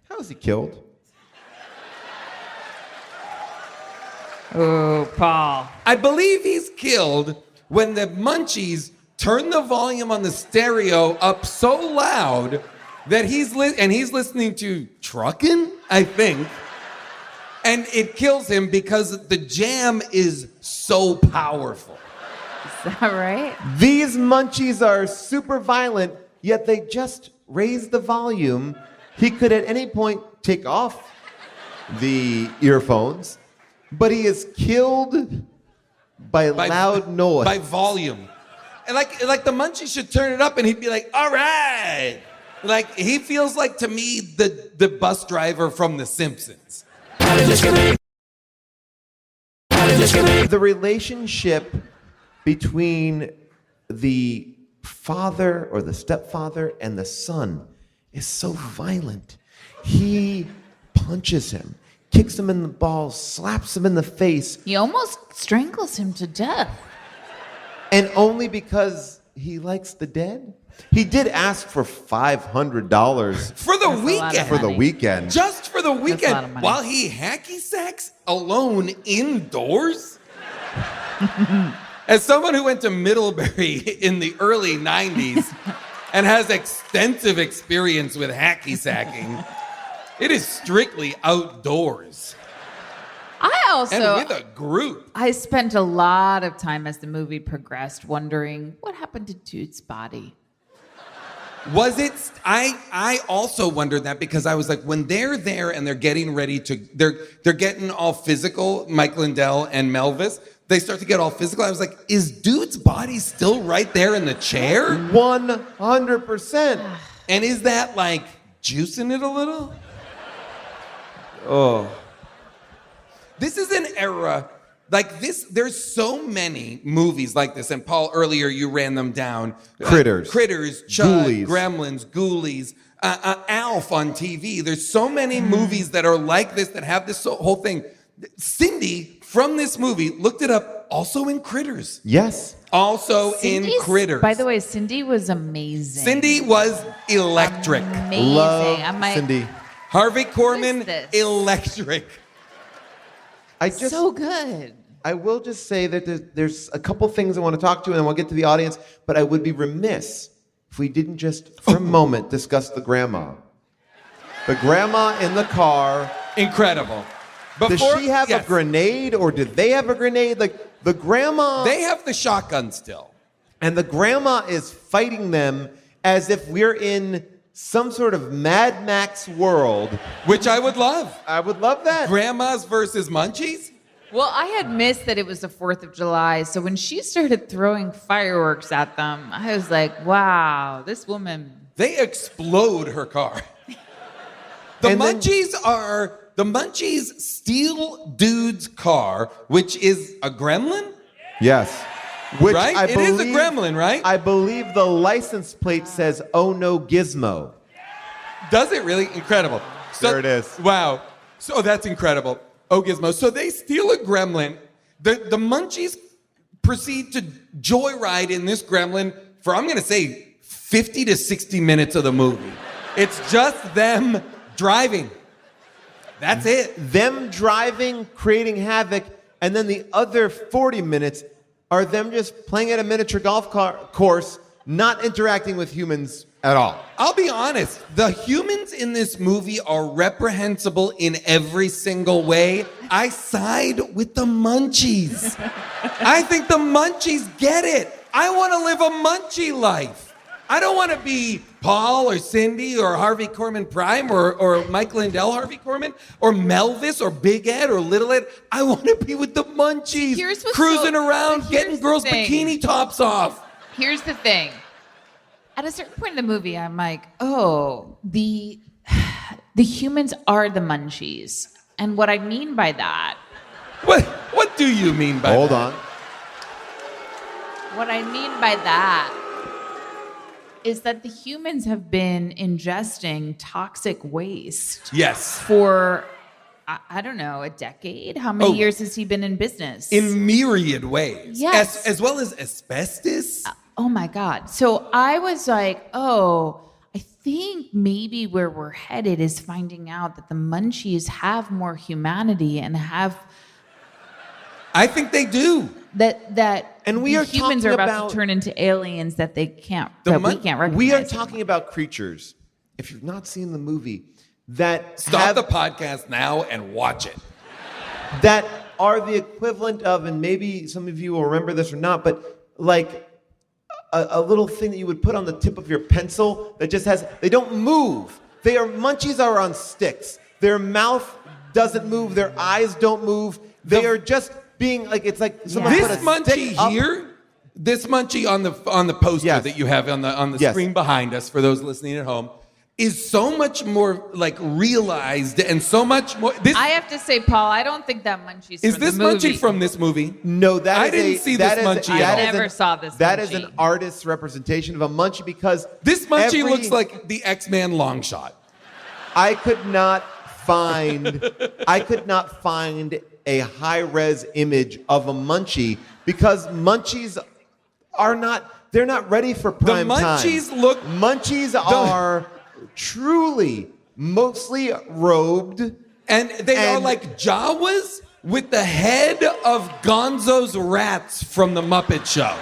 How is he killed? Oh, Paul. I believe he's killed when the Munchies turn the volume on the stereo up so loud that he's listening to Truckin', I think. And it kills him because the jam is so powerful. Is that right? These munchies are super violent, yet they just raise the volume. He could at any point take off the earphones, but he is killed by loud noise. By volume. And like the Munchies should turn it up and he'd be like, all right. Like he feels like to me the bus driver from The Simpsons. The relationship between the father or the stepfather and the son is so violent. He punches him, kicks him in the balls, slaps him in the face, He almost strangles him to death. and only because he likes the dead? He did ask for $500 For the That's a lot of weekend. for the money. weekend. Just for the a lot of weekend. money. While he hacky sacks alone indoors. As someone who went to Middlebury in the early 90s and has extensive experience with hacky sacking, it is strictly outdoors. I also And with a group. I spent a lot of time as the movie progressed wondering what happened to Dude's body. Was it? I also wondered that because I was like, when they're there and they're getting ready to, they're getting all physical, Mike Lindell and Melvis, they start to get all physical. I was like, is Dude's body still right there in the chair? 100%. And is that like juicing it a little? Oh. This is an era like this. There's so many movies like this. And Paul, earlier you ran them down. Critters. Critters, Chud, Ghoulies. Gremlins, Ghoulies. Alf on TV. There's so many movies that are like this that have this whole thing. Cindy, from this movie, looked it up, also in Critters. Yes. Also in Cindy's- Critters. By the way, Cindy was amazing. Cindy was electric. Amazing. Love I'm like, Cindy. Harvey Who is Korman, this? electric. so good. I will just say that there's a couple things I want to talk to, and then we'll get to the audience, but I would be remiss if we didn't just, for a moment, discuss the grandma. The grandma in the car. Incredible. Does she have a grenade, or did they have a grenade? Like, the grandma... They have the shotgun still. And the grandma is fighting them as if we're in some sort of Mad Max world. Which I would love. I would love that. Grandmas versus Munchies? Well, I had missed that it was the 4th of July, so when she started throwing fireworks at them, I was like, wow, this woman... They explode her car. The Munchies steal dude's car, which is a gremlin? Yes. Which Right? I It is a believe- gremlin, right? I believe the license plate says, "Oh no, Gizmo." Does it really? Incredible. So, There it is. Wow. So that's incredible. Oh, Gizmo. So they steal a gremlin. The Munchies proceed to joyride in this gremlin for, I'm going to say, 50 to 60 minutes of the movie. It's just them driving. That's it. Them driving, creating havoc, and then the other 40 minutes are them just playing at a miniature golf course, not interacting with humans at all. I'll be honest, the humans in this movie are reprehensible in every single way. I side with the Munchies. I think the Munchies get it. I want to live a Munchie life. I don't want to be Paul or Cindy or Harvey Korman Prime or Mike Lindell Harvey Korman or Melvis or Big Ed or Little Ed. I want to be with the Munchies, Here's what's cruising so- around, but here's getting the girls' thing. bikini tops off. Here's the thing. At a certain point in the movie, I'm like, oh, the humans are the Munchies. And what I mean by that... What do you mean by Hold that? on. What I mean by that is that the humans have been ingesting toxic waste Yes. for, I don't know, a decade? How many Oh. years has he been in business? In myriad ways. Yes. As well as asbestos. Oh my God. So I was like, oh, I think maybe where we're headed is finding out that the Munchies have more humanity and have I think they do. that And we the are humans talking are about about- to turn into aliens that they can't The that we Mun- can't recognize. We are anymore. talking about creatures, if you've not seen the movie, that Stop have, the podcast now and watch it. that are the equivalent of, and maybe some of you will remember this or not, but like a little thing that you would put on the tip of your pencil that just has, they don't move. Munchies are on sticks. Their mouth doesn't move. Their eyes don't move. They are just being like, it's like someone This put a Munchie stick up. here, this Munchie on the poster Yes. that you have on the Yes. screen behind us for those listening at home, is so much more like realized and so much more. This I have to say, Paul, I don't think that Munchie's is from this the movie. Munchie from this movie? No, that I is didn't a- see that this is- Munchie that at all. is Never saw this That is Munchie. an artist's representation of a Munchie because This Munchie every- looks like the X-Man long shot. I could not find a high-res image of a Munchie because Munchies are not, they're not ready for prime Munchies time. look- Munchies are truly mostly robed. And they are And- like Jawas with the head of Gonzo's rats from the Muppet Show.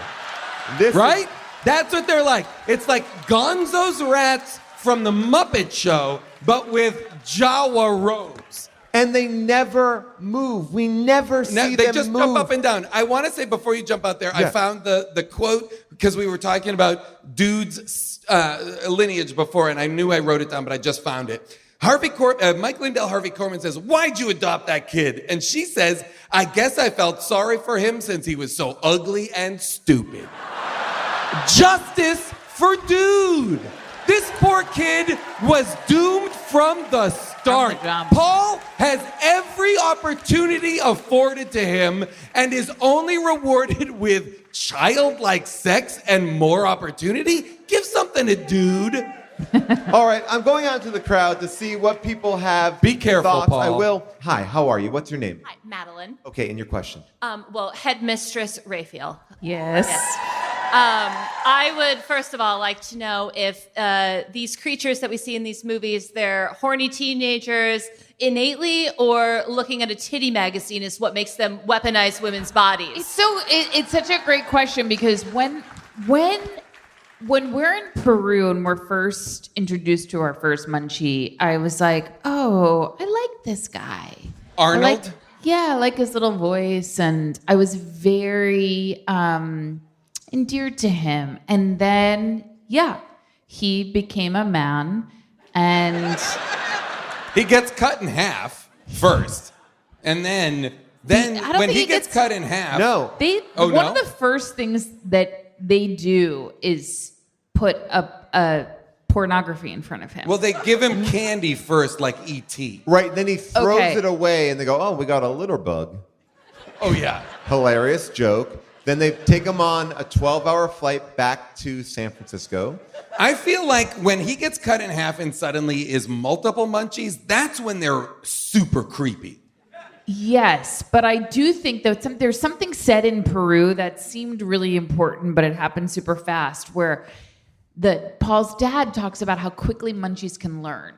This Right? That's what they're like. It's like Gonzo's rats from the Muppet Show, but with Jawa robes. And they never move. We never see They them just move. jump up and down. I want to say before you jump out there, I Yeah. found the quote because we were talking about dude's lineage before, and I knew I wrote it down, but I just found it. Mike Lindell Harvey Korman says, "Why'd you adopt that kid?" And she says, "I guess I felt sorry for him since he was so ugly and stupid." Justice for dude. This poor kid was doomed from the start. From the jump. Paul has every opportunity afforded to him and is only rewarded with childlike sex and more opportunity. Give something to dude. All right, I'm going out to the crowd to see what people have. Be careful, thoughts. Paul. I will. Hi, how are you? What's your name? Hi, Madeline. Okay, and your question. Well, headmistress Raphael. Yes. I would first of all like to know if these creatures that we see in these movies, they're horny teenagers innately, or looking at a titty magazine is what makes them weaponize women's bodies. It's such a great question because when we're in Peru and we're first introduced to our first munchie, I was like, oh, I like this guy. Arnold? I like his little voice, and I was very endeared to him. And then, he became a man, and He gets cut in half first, and then when he gets cut in half, one of the first things that they do is put a pornography in front of him. Well, they give him candy first, like E.T. Right, then he throws it away, and they go, oh, we got a litter bug. Oh, yeah. Hilarious joke. Then they take him on a 12-hour flight back to San Francisco. I feel like when he gets cut in half and suddenly is multiple munchies, that's when they're super creepy. Yes, but I do think that there's something said in Peru that seemed really important, but it happened super fast, where Paul's dad talks about how quickly munchies can learn.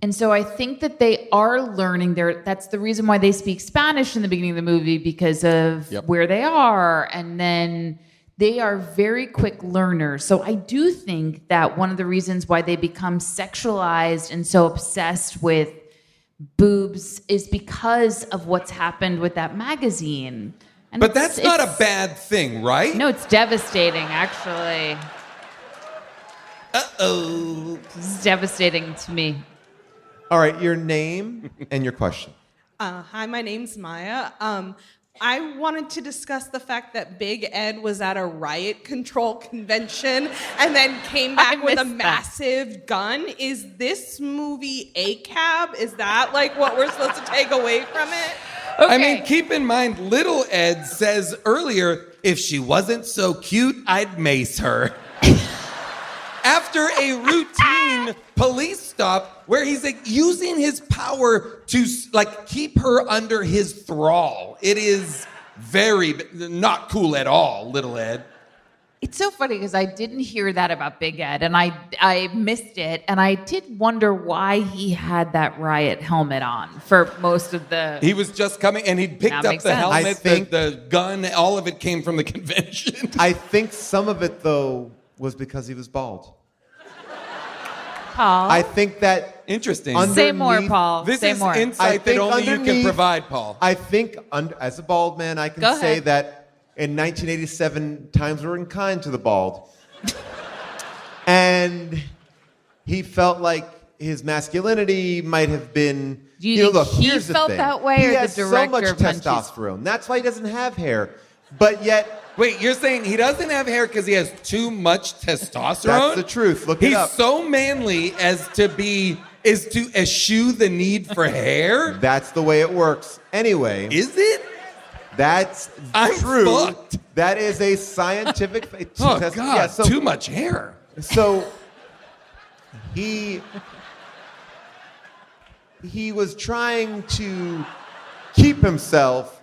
And so I think that they are learning. That's the reason why they speak Spanish in the beginning of the movie, because of where they are. And then they are very quick learners. So I do think that one of the reasons why they become sexualized and so obsessed with boobs is because of what's happened with that magazine. And but that's not a bad thing, right? No, it's devastating, actually. Uh-oh. This is devastating to me. All right, your name and your question. Hi, my name's Maya. I wanted to discuss the fact that Big Ed was at a riot control convention and then came back with a massive gun. Is this movie a cab? Is that like what we're supposed to take away from it? Okay. I mean, keep in mind, little Ed says earlier, if she wasn't so cute, I'd mace her. After a routine police stop where he's like using his power to like keep her under his thrall. It is very not cool at all, little Ed. It's so funny because I didn't hear that about Big Ed, and I missed it, and I did wonder why he had that riot helmet on for most of the... He was just coming, and he'd picked up the helmet, the gun, all of it came from the convention. I think some of it, though, was because he was bald. Paul? I think that... Interesting. Say more, Paul. This Say is more. insight that only you can provide, Paul. I think, as a bald man, I can say that in 1987, times were unkind to the bald. And he felt like his masculinity might have been... Look, he here's the thing. That way, he or has the director so much of Munchies? testosterone. That's why he doesn't have hair. But yet... Wait, you're saying he doesn't have hair because he has too much testosterone? That's the truth. Look it up. He's so manly as to eschew the need for hair? That's the way it works. Anyway. Is it? That's true. Fucked. That is a scientific... Oh, God, too much hair. So he was trying to keep himself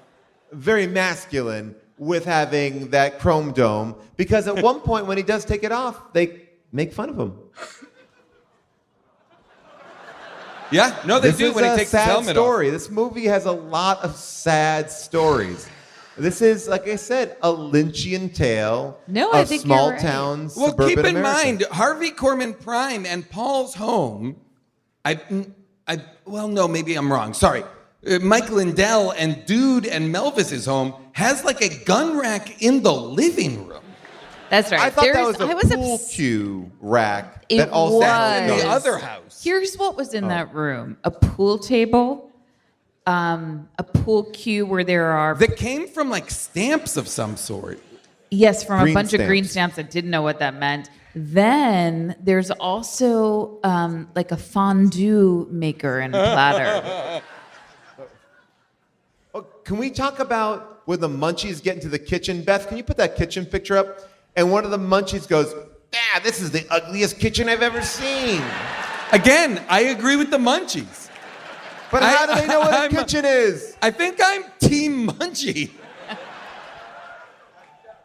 very masculine with having that chrome dome, because at one point when he does take it off, they make fun of him. Yeah, no, they do when he takes his helmet story. off. This movie has a lot of sad stories. This is, like I said, a Lynchian tale of small towns, Well, suburban keep in America. mind, Harvey Korman Prime and Paul's home, no, maybe I'm wrong. Sorry. Mike Lindell and Dude and Melvis's home has like a gun rack in the living room. That's right. I thought that was a pool cue rack that all sat in the other house. Here's what was in that room: a pool table, a pool cue where there are... That came from like stamps of some sort. Yes, from Green a bunch stamps. of green stamps. I didn't know what that meant. Then there's also like a fondue maker and platter. Can we talk about when the Munchies get into the kitchen? Beth, can you put that kitchen picture up? And one of the Munchies goes, Dad, this is the ugliest kitchen I've ever seen. Again, I agree with the Munchies. But how do they know what a kitchen is? I think I'm Team Munchie.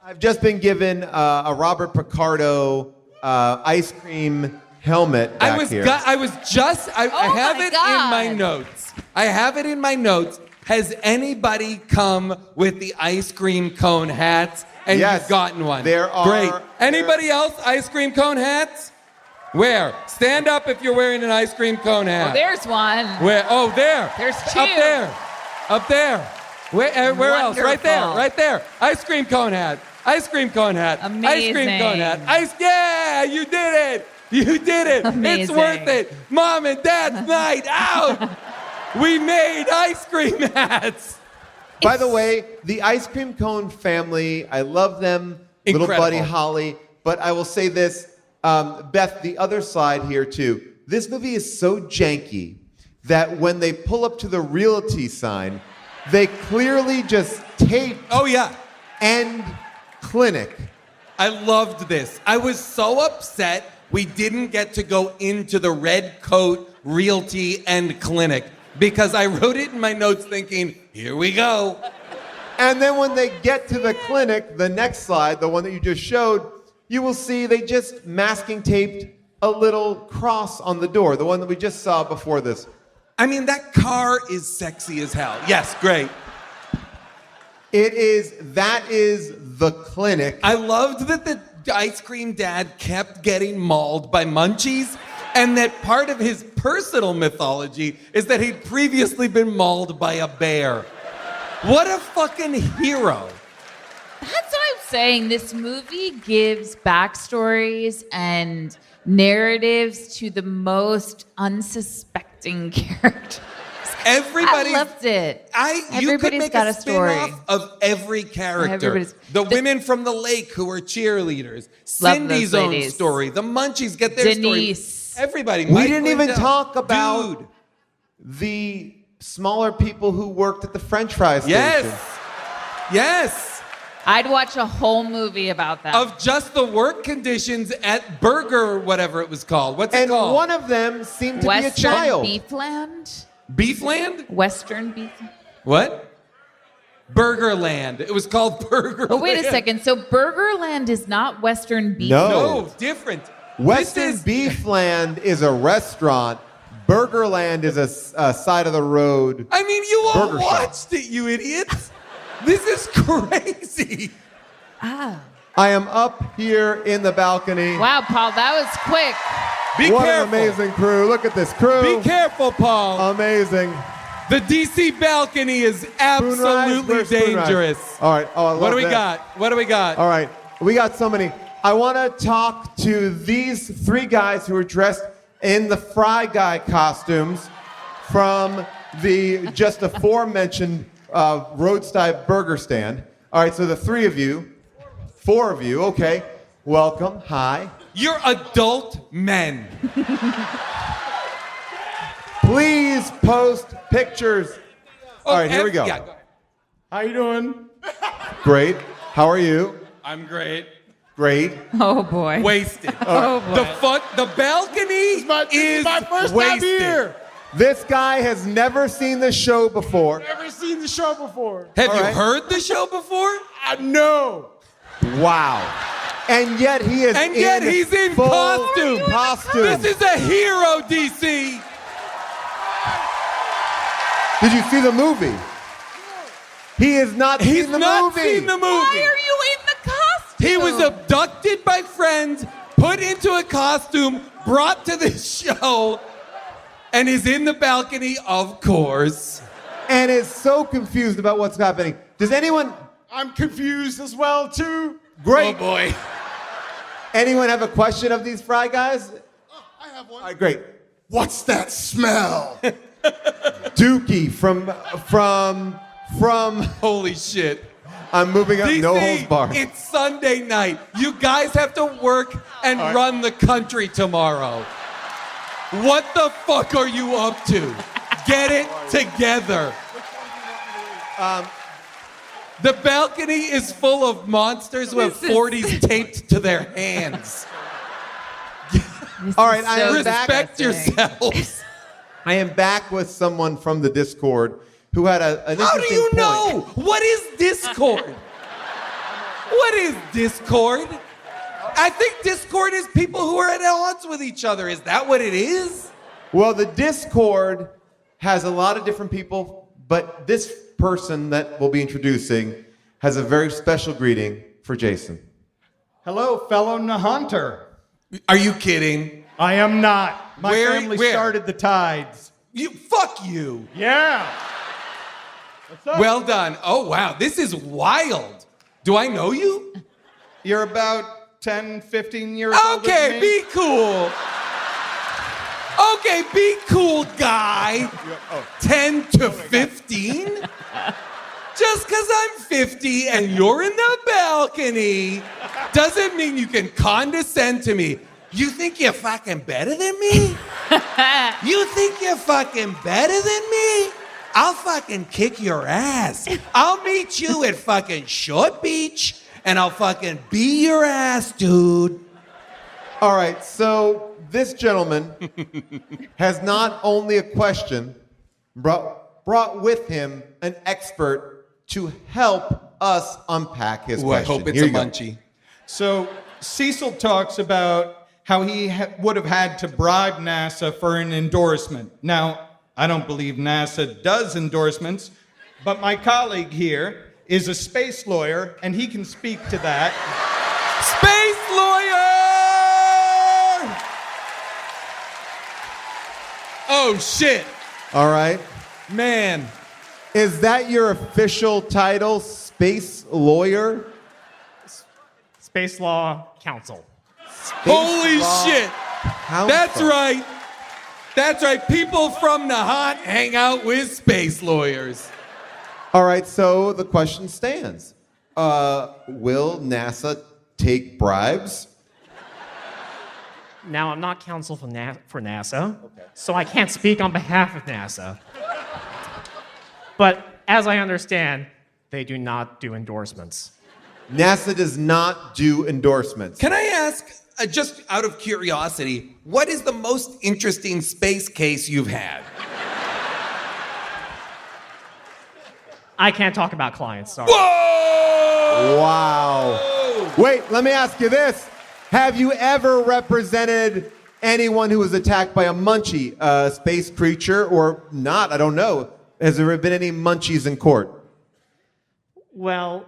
I've just been given a Robert Picardo ice cream helmet back here. I have it in my notes. I have it in my notes. Has anybody come with the ice cream cone hats and Yes, you've gotten one? there are- Great. Anybody else ice cream cone hats? Where? Stand up if you're wearing an ice cream cone hat. Oh, there's one. Where? Oh, there. There's two. Up there. Up there. Where else? Right there. Wonderful. Right there. Ice cream cone hat. Ice cream cone hat. Ice cream cone hat. Yeah, you did it. You did it. It's Amazing. worth it. Mom and Dad's night out. We made ice cream hats. By the way, the ice cream cone family, I love them. Incredible. Little buddy Holly. But I will say this, Beth, the other side here too. This movie is so janky that when they pull up to the realty sign, they clearly just tape. Oh, yeah. End clinic. I loved this. I was so upset we didn't get to go into the Red Coat Realty and Clinic because I wrote it in my notes thinking, here we go. And then when they get to the clinic, the next slide, the one that you just showed, you will see they just masking taped a little cross on the door, the one that we just saw before this. I mean, that car is sexy as hell. Yes, great. That is the clinic. I loved that the ice cream dad kept getting mauled by Munchies, and that part of his personal mythology is that he'd previously been mauled by a bear. What a fucking hero. That's what I'm saying. This movie gives backstories and narratives to the most unsuspecting characters. Everybody I loved it. You could Everybody's make got a a story. spin-off of every character. Everybody's- The women from the lake who are cheerleaders. Love Cindy's those own ladies. story. The Munchies get their Denise. story. Everybody. We Mike didn't even Lindell. talk about Dude. the smaller people who worked at the French fry station. Yes. Yes. I'd watch a whole movie about that. Of just the work conditions at Burger, whatever it was called. What's it And called? one of them seemed to Western be a child. Beefland? Beefland? Western Beefland? What? Burgerland. It was called Burgerland. Oh, wait a second. So Burgerland is not Western Beefland? No. No, different. Western Beefland is a restaurant. Burgerland is a side of the road. I mean, you all Burger shop. watched it, you idiots. This is crazy. Ah. I am up here in the balcony. Wow, Paul, that was quick. Be What careful. an amazing crew. Look at this crew. Be careful, Paul. Amazing. The DC balcony is absolutely Where's Spoon Rise? dangerous. All right. Oh, I love What do we that. got? What do we got? All right. We got so many. I want to talk to these three guys who are dressed in the Fry Guy costumes from the just aforementioned roadside burger stand. All right. So the three of you, four of you. Okay. Welcome. Hi. You're adult men. Please post pictures. All right. Here we go. Yeah, go ahead. How you doing? Great. How are you? I'm great. Great. Oh, boy. Wasted. Oh, boy. The balcony is my first wasted. time here. This guy has never seen the show before. Never seen the show before. Have All you right. heard the show before? No. Wow. And yet he is And yet he's in full costume. costume. This is a hero, DC. Did you see the movie? He has not He's seen the not movie. seen the movie. Why are you in the costume? He was abducted by friends, put into a costume, brought to this show, and is in the balcony, of course. And is so confused about what's happening. Does anyone... I'm confused as well, too. Great. Oh, boy. Anyone have a question of these Fry Guys? I have one. All right, great. What's that smell? Dookie from... Holy shit. I'm moving up. DC, No holds barred. it's Sunday night. You guys have to work and run the country tomorrow. What the fuck are you up to? Get it together. The balcony is full of monsters who have 40s taped to their hands. All right, I am Respect yourselves. I am back with someone from the Discord who had an How do interesting you point. know? What is Discord? What is Discord? I think Discord is people who are at odds with each other. Is that what it is? Well, the Discord has a lot of different people, but this person that we'll be introducing has a very special greeting for Jason. Hello, fellow Nahunter. Are you kidding? I am not. My family where? started the tides. Fuck you. Yeah. What's up? Well done. Oh, wow. This is wild. Do I know you? You're about 10, 15 years old. Okay, be cool. Okay, be cool, guy. 10 to 15? Just because I'm 50 and you're in the balcony doesn't mean you can condescend to me. You think you're fucking better than me? You think you're fucking better than me? I'll fucking kick your ass. I'll meet you at fucking Short Beach and I'll fucking beat your ass, dude. All right, so this gentleman has not only a question, brought with him an expert to help us unpack his question. I hope it's Here a you go. munchie. So Cecil talks about how he would have had to bribe NASA for an endorsement. Now, I don't believe NASA does endorsements, but my colleague here is a space lawyer, and he can speak to that. Space lawyer! Oh, shit. All right. Man. Is that your official title, space lawyer? Space Law Council. Holy law shit. council. That's right. That's right. People from Nahant hang out with space lawyers. All right, so the question stands. Will NASA take bribes? Now, I'm not counsel for NASA, so I can't speak on behalf of NASA. But as I understand, they do not do endorsements. NASA does not do endorsements. Can I ask, just out of curiosity, what is the most interesting space case you've had? I can't talk about clients, sorry. Whoa! Wow. Wait, let me ask you this. Have you ever represented anyone who was attacked by a munchie, a space creature, or not? I don't know. Has there been any munchies in court? Well,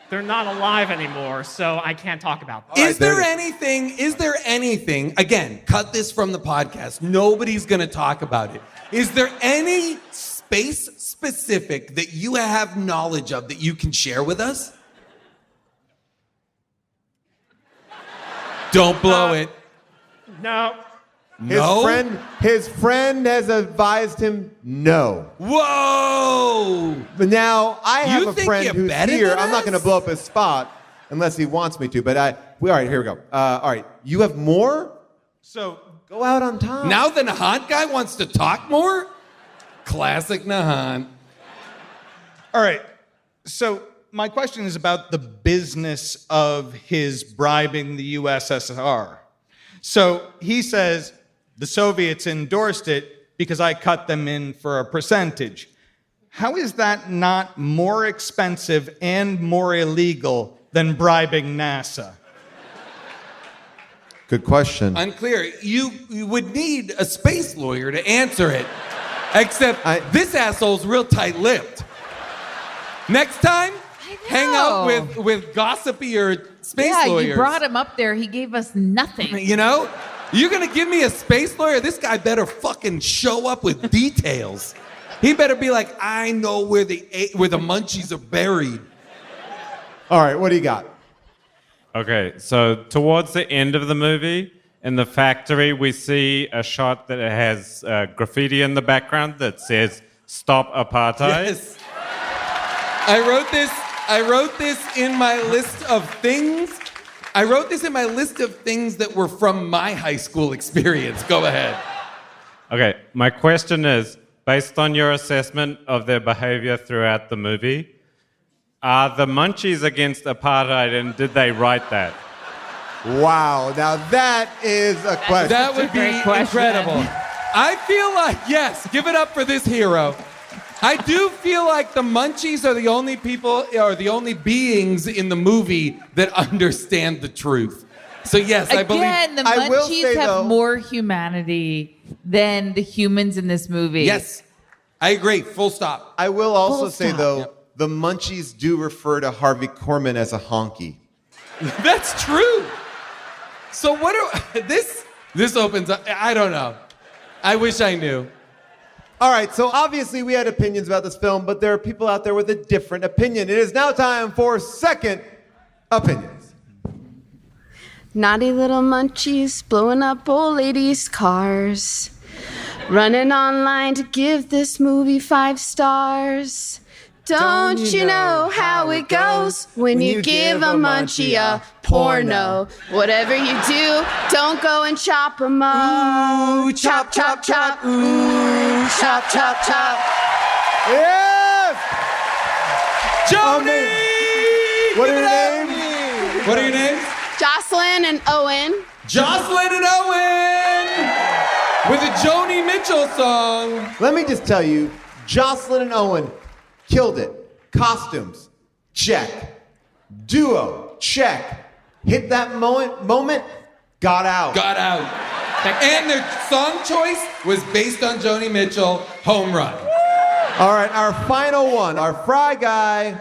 they're not alive anymore, so I can't talk about that. Is there anything, again, cut this from the podcast, nobody's gonna talk about it. Is there any space specific that you have knowledge of that you can share with us? Don't blow it. No. His friend has advised him no. Whoa! But now I have You a think friend you're who's better here. than I'm not going to us? blow up his spot unless he wants me to. But all right, here we go. All right, you have more? So go out on top. Now the Nahant guy wants to talk more? Classic Nahant. All right. So my question is about the business of his bribing the USSR. So he says the Soviets endorsed it because I cut them in for a percentage. How is that not more expensive and more illegal than bribing NASA? Good question. Unclear. You would need a space lawyer to answer it. Except this asshole's real tight-lipped. Next time, hang out with gossipier space lawyers. Yeah, you brought him up there. He gave us nothing. You know? You're gonna give me a space lawyer? This guy better fucking show up with details. He better be like, I know where the munchies are buried. All right, what do you got? Okay, so towards the end of the movie, in the factory, we see a shot that has graffiti in the background that says, "Stop Apartheid." Yes. I wrote this in my list of things. I wrote this in my list of things that were from my high school experience. Go ahead. Okay, my question is, based on your assessment of their behavior throughout the movie, are the Munchies against apartheid, and did they write that? Wow. Now that is a question. That would be incredible. I feel like, yes, give it up for this hero. I do feel like the Munchies are the only people, or the only beings in the movie that understand the truth. So yes, I believe. Again, the Munchies have more humanity than the humans in this movie. Yes, I agree. Full stop. I will also Full say, stop. though, Yep. the Munchies do refer to Harvey Korman as a honky. That's true. So what are this opens up? I don't know. I wish I knew. All right, so obviously we had opinions about this film, but there are people out there with a different opinion. It is now time for second opinions. Naughty little munchies blowing up old ladies' cars. Running online to give this movie 5 stars. Don't you know how it goes when you give a munchie a porno? Whatever you do, don't go and chop 'em up. Ooh, chop, chop, chop. Ooh, chop, chop, chop. Yes! Jody! What are your names? What are your names? Jocelyn and Owen. Jocelyn and Owen! With a Joni Mitchell song. Let me just tell you, Jocelyn and Owen killed it. Costumes, check. Duo, check. Hit that moment, got out. Got out. And their song choice was based on Joni Mitchell, Home Run. All right, our final one, our fry guy.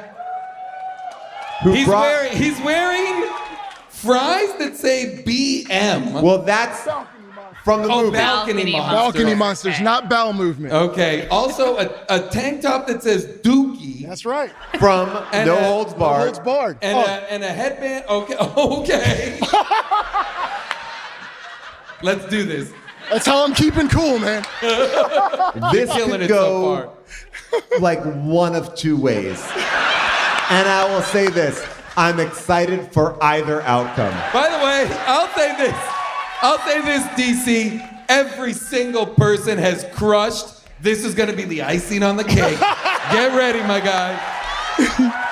He's wearing fries that say BM. Well, that's from the movie. Balcony Monsters. Balcony Monsters, not bowel movement. Okay. Also, a tank top that says Dookie. That's right. From No Holds Barred. No Holds Barred. And a headband. Okay. Okay. Let's do this. That's how I'm keeping cool, man. This Killing could it go like one of two ways. And I will say this, I'm excited for either outcome. By the way, I'll say this, DC. Every single person has crushed. This is going to be the icing on the cake. Get ready, my guy.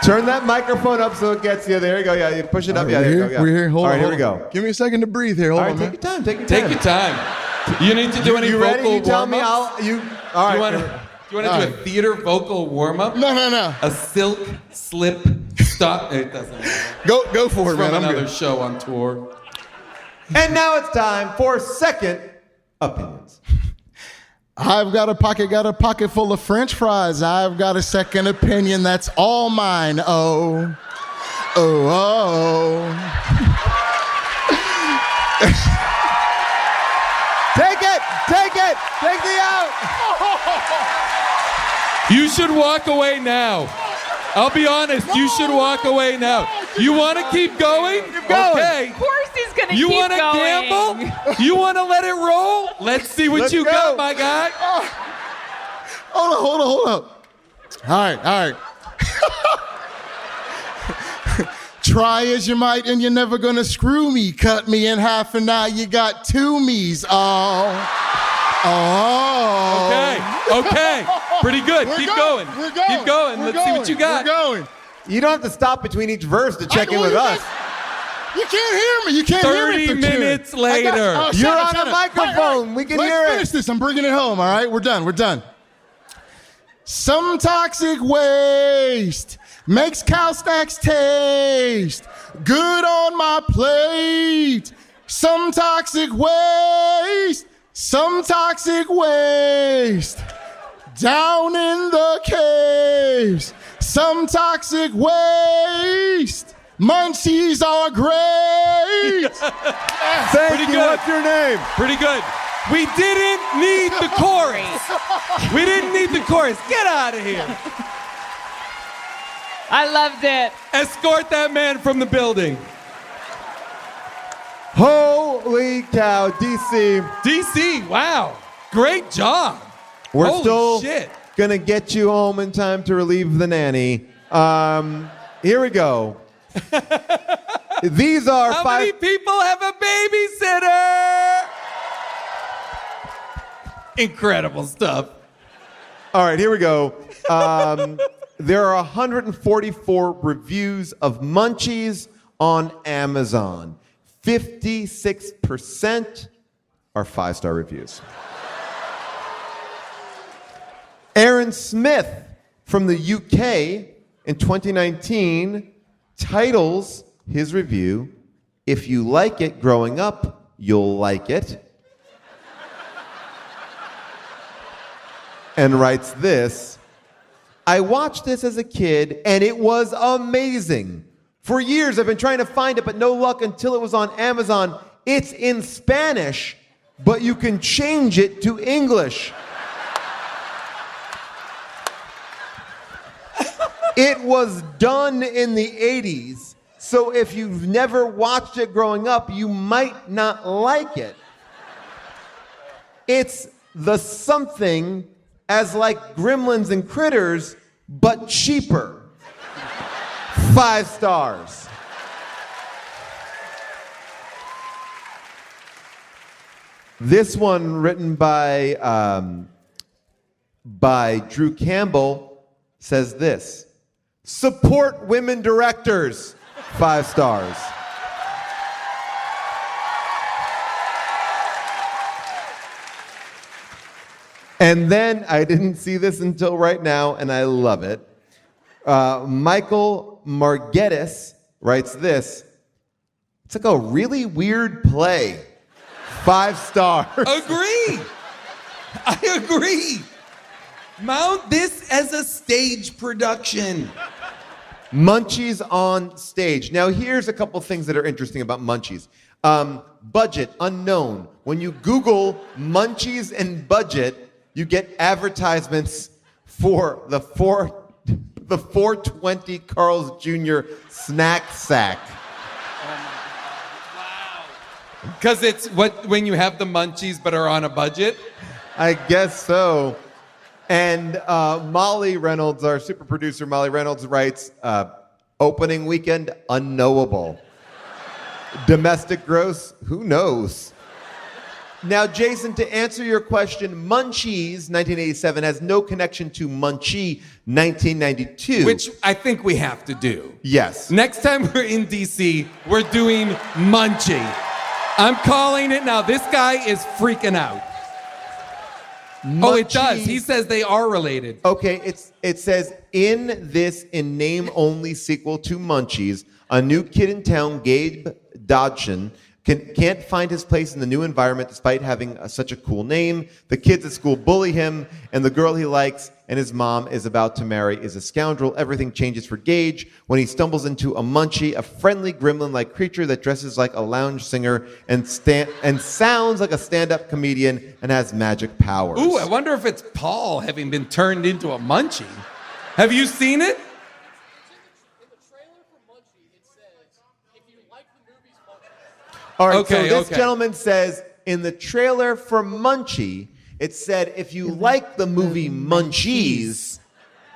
Turn that microphone up so it gets you. There you go. Yeah, you push it up. Yeah, there you go. Yeah. We're here. Hold All right, on. here we go. Give me a second to breathe here. Hold All right, on, take man. your time. Take your Take time. your time. You need to do any You ready? vocal You tell me. warm-ups? All right. Do you want to do a theater vocal warm-up? No. A silk slip stop. It doesn't matter. Go for it, From man. I'm another good. show on tour. And now it's time for second opinions. I've got a pocket full of French fries. I've got a second opinion that's all mine. Oh. Take it. Take the out. You should walk away now. I'll be honest, you should walk away now. You want to keep going? Keep going. Okay. Of course he's going to You keep want to going. gamble? You want to let it roll? Let's see what Let's you go. got, my guy. Hold on. All right. Try as you might, and you're never gonna screw me. Cut me in half, and now you got 2 me's. Okay. Pretty good. Keep going. Keep going. Let's see what you got. We're going. You don't have to stop between each verse to check in with us. You can't hear me. You can't hear me. 30 minutes later. You're on a microphone. We can hear Let's it. finish this. I'm bringing it home, all right? We're done. Some toxic waste makes cow snacks taste good on my plate. Some toxic waste down in the caves. Some toxic waste. Munchies are great. Thank you. good. What's your name? Pretty good. We didn't need the chorus. We didn't need the chorus. Get out of here. I loved it. Escort that man from the building. Holy cow, DC. DC, wow. Great job. We're Holy still shit. gonna get you home in time to relieve the nanny. Here we go. These are How 5. many people have a babysitter? Incredible stuff. All right, here we go. There are 144 reviews of Munchies on Amazon. 56% are 5-star reviews. Aaron Smith from the UK in 2019 titles his review, "If you like it growing up, you'll like it." And writes this, "I watched this as a kid and it was amazing. For years I've been trying to find it, but no luck until it was on Amazon. It's in Spanish, but you can change it to English. It was done in the 80s, so if you've never watched it growing up, you might not like it. It's the something as like Gremlins and Critters, but cheaper. 5 stars." This one, written by Drew Campbell, says this: "Support women directors." 5 stars. And then, I didn't see this until right now, and I love it. Michael Margettis writes this: "It's like a really weird play." 5 stars. Agree. I agree. Mount this as a stage production. Munchies on stage. Now, here's a couple things that are interesting about Munchies. Budget, unknown. When you Google Munchies and budget, you get advertisements for the 420 Carl's Jr. snack sack. Because it's when you have the Munchies but are on a budget? I guess so. And Molly Reynolds, our super producer, Molly Reynolds, writes, "Opening weekend, unknowable. Domestic gross, who knows?" Now, Jason, to answer your question, Munchies 1987 has no connection to Munchie 1992. Which I think we have to do. Yes. Next time we're in DC, we're doing Munchie. I'm calling it now. This guy is freaking out. Oh, it does. He says they are related. Okay, it says, in name-only sequel to Munchies, a new kid in town, Gabe Dodson, can't find his place in the new environment despite having such a cool name. The kids at school bully him, and the girl he likes and his mom is about to marry is a scoundrel. Everything changes for Gage when he stumbles into a Munchie, a friendly gremlin-like creature that dresses like a lounge singer and sounds like a stand-up comedian and has magic powers. Ooh, I wonder if it's Paul having been turned into a Munchie. Have you seen it? All right, so this gentleman says, in the trailer for Munchie, it said, if you like the movie Munchies,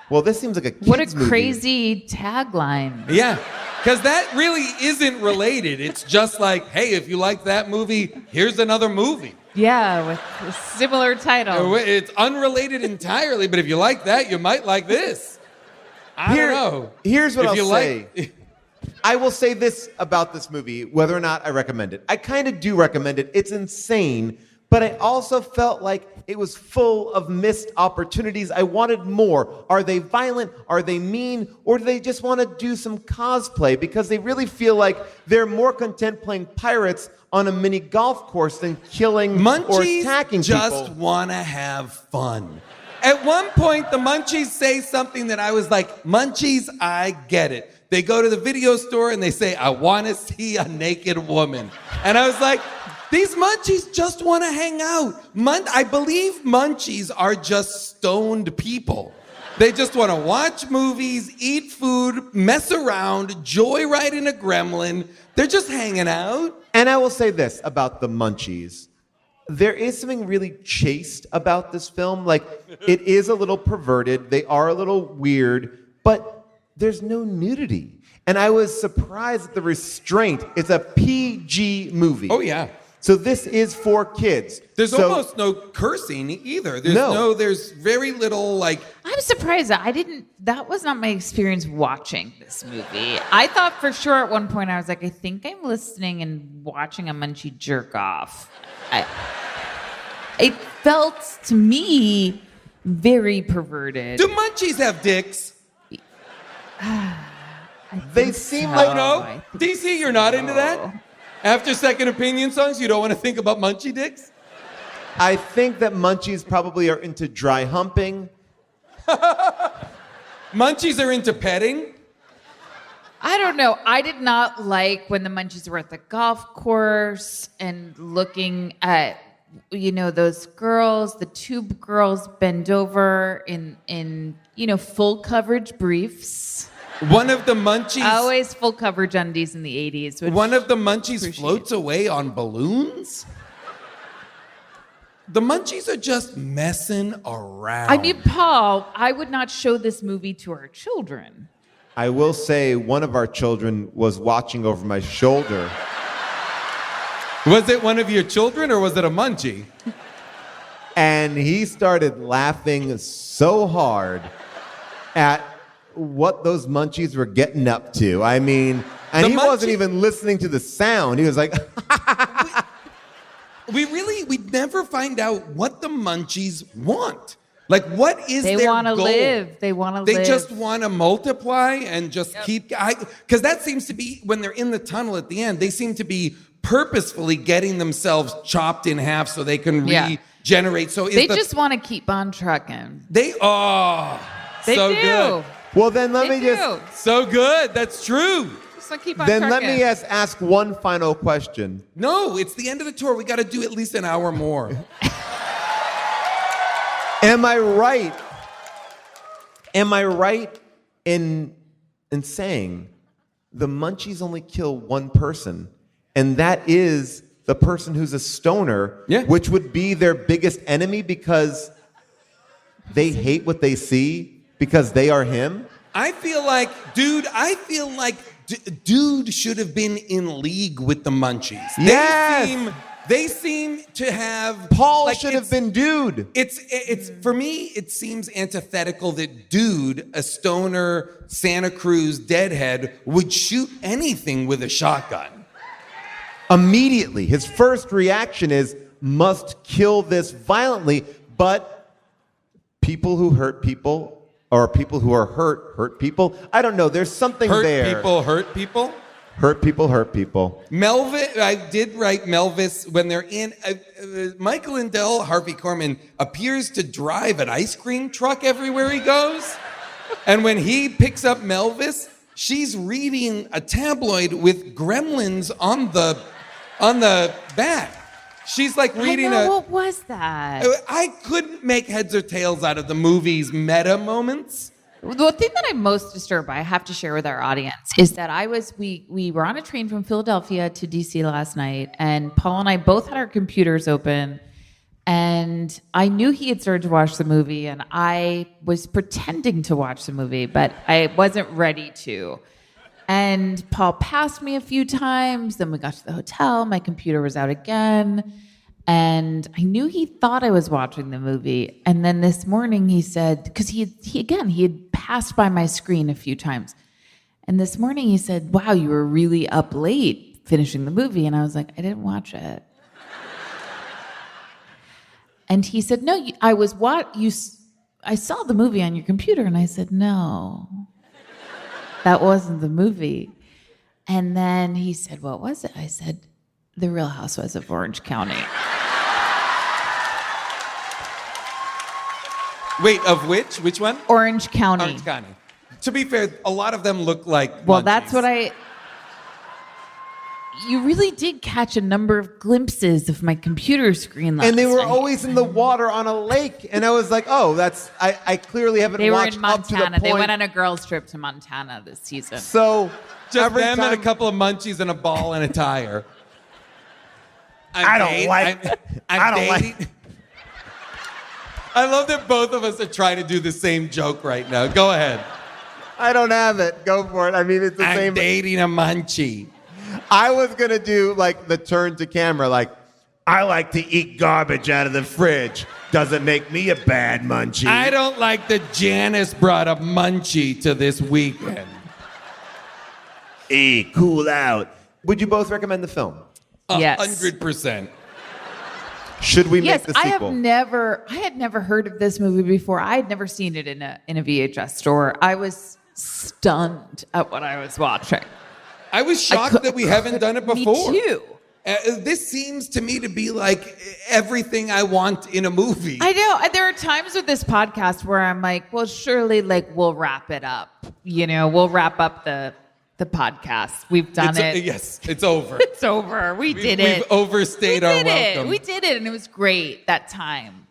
well, this seems like a kid's movie. What a crazy tagline. Yeah, because that really isn't related. It's just like, hey, if you like that movie, here's another movie. Yeah, with a similar title. It's unrelated entirely, but if you like that, you might like this. I don't know. Here's what If I'll you say. like- I will say this about this movie, whether or not I recommend it. I kind of do recommend it. It's insane, but I also felt like it was full of missed opportunities. I wanted more. Are they violent? Are they mean? Or do they just want to do some cosplay? Because they really feel like they're more content playing pirates on a mini golf course than killing or attacking people. Munchies just want to have fun. At one point, the Munchies say something that I was like, Munchies, I get it. They go to the video store and they say, I want to see a naked woman. And I was like, these Munchies just want to hang out. I believe Munchies are just stoned people. They just want to watch movies, eat food, mess around, joyride in a gremlin. They're just hanging out. And I will say this about the Munchies. There is something really chaste about this film. Like, it is a little perverted. They are a little weird, but there's no nudity. And I was surprised at the restraint. It's a PG movie. Oh, yeah. So this is for kids. There's almost no cursing either. There's very little, like, I'm I'm surprised that was not my experience watching this movie. I thought for sure at one point I was like, I think I'm listening and watching a Munchie jerk off. It felt to me very perverted. Do Munchies have dicks? They seem Oh, like no? DC, you're not into that? After Second Opinion songs, you don't want to think about Munchie dicks? I think that Munchies probably are into dry humping. Munchies are into petting? I don't know. I did not like when the Munchies were at the golf course and looking at, those girls, the tube girls bend over in full coverage briefs. One of the Munchies... Always full coverage undies in the 80s. One of the Munchies floats away on balloons? The Munchies are just messing around. I mean, Paul, I would not show this movie to our children. I will say one of our children was watching over my shoulder. Was it one of your children or was it a Munchie? And he started laughing so hard at what those Munchies were getting up to. I mean, and he wasn't even listening to the sound. He was like... We never find out what the Munchies want. Like, what is their goal? They want to live. They want to live. They just want to multiply and just keep... Because that seems to be, when they're in the tunnel at the end, they seem to be purposefully getting themselves chopped in half so they can regenerate. So they just want to keep on trucking. They do. Good. Well, then let me just... So good. That's true. Keep on then trucking. let me ask one final question. No, it's the end of the tour. We got to do at least an hour more. Am I right? Am I right in saying the Munchies only kill one person, and that is the person who's a stoner, which would be their biggest enemy because they hate what they see because they are him? I feel like dude should have been in league with the Munchies. Yes! They seem to have... Paul should have been dude. It's for me, it seems antithetical that dude, a stoner, Santa Cruz deadhead, would shoot anything with a shotgun. Immediately. His first reaction is, must kill this violently, but people who hurt people... Or people who are hurt people. I don't know. There's something there. Hurt people hurt people? Hurt people hurt people. Melvis, I did write Melvis when they're in... Michael Lindell, Harvey Korman, appears to drive an ice cream truck everywhere he goes. And when he picks up Melvis, she's reading a tabloid with Gremlins on the back. She's like reading what was that? I couldn't make heads or tails out of the movie's meta moments. The thing that I'm most disturbed by, I have to share with our audience, is that we were on a train from Philadelphia to DC last night, and Paul and I both had our computers open, and I knew he had started to watch the movie, and I was pretending to watch the movie, but I wasn't ready to. And Paul passed me a few times. Then we got to the hotel. My computer was out again. And I knew he thought I was watching the movie. And then this morning he said, because he had passed by my screen a few times. And this morning he said, wow, you were really up late finishing the movie. And I was like, I didn't watch it. And he said, no, I saw the movie on your computer. And I said, no. That wasn't the movie. And then he said, what was it? I said, The Real Housewives of Orange County. Wait, of which? Which one? Orange County. Orange County. To be fair, a lot of them look like Well, Munchies. that's what you really did catch a number of glimpses of my computer screen last night. And they were always in the water on a lake. And I was like, oh, I clearly haven't watched They were in up to the Montana. point. They went on a girls' trip to Montana this season. So just them and a couple of Munchies and a ball and a tire. I don't like. I love that both of us are trying to do the same joke right now. Go ahead. I don't have it. Go for it. I mean, it's the same. I'm dating a Munchie. I was going to do like the turn to camera, like, I like to eat garbage out of the fridge. doesn't make me a bad munchie. I don't like that Janice brought a munchie to this weekend. Hey, cool out. Would you both recommend the film? Yes. 100%. Should we Yes, make the sequel? I had never heard of this movie before. I had never seen it in a VHS store. I was stunned at what I was watching. I was shocked that we haven't done it before. Me too. This seems to me to be like everything I want in a movie. I know. There are times with this podcast where I'm like, well, surely we'll wrap it up. We'll wrap up the podcast. We've done it. Yes, it's over. It's over. We did it. We've overstayed our welcome. We did it, and it was great that time.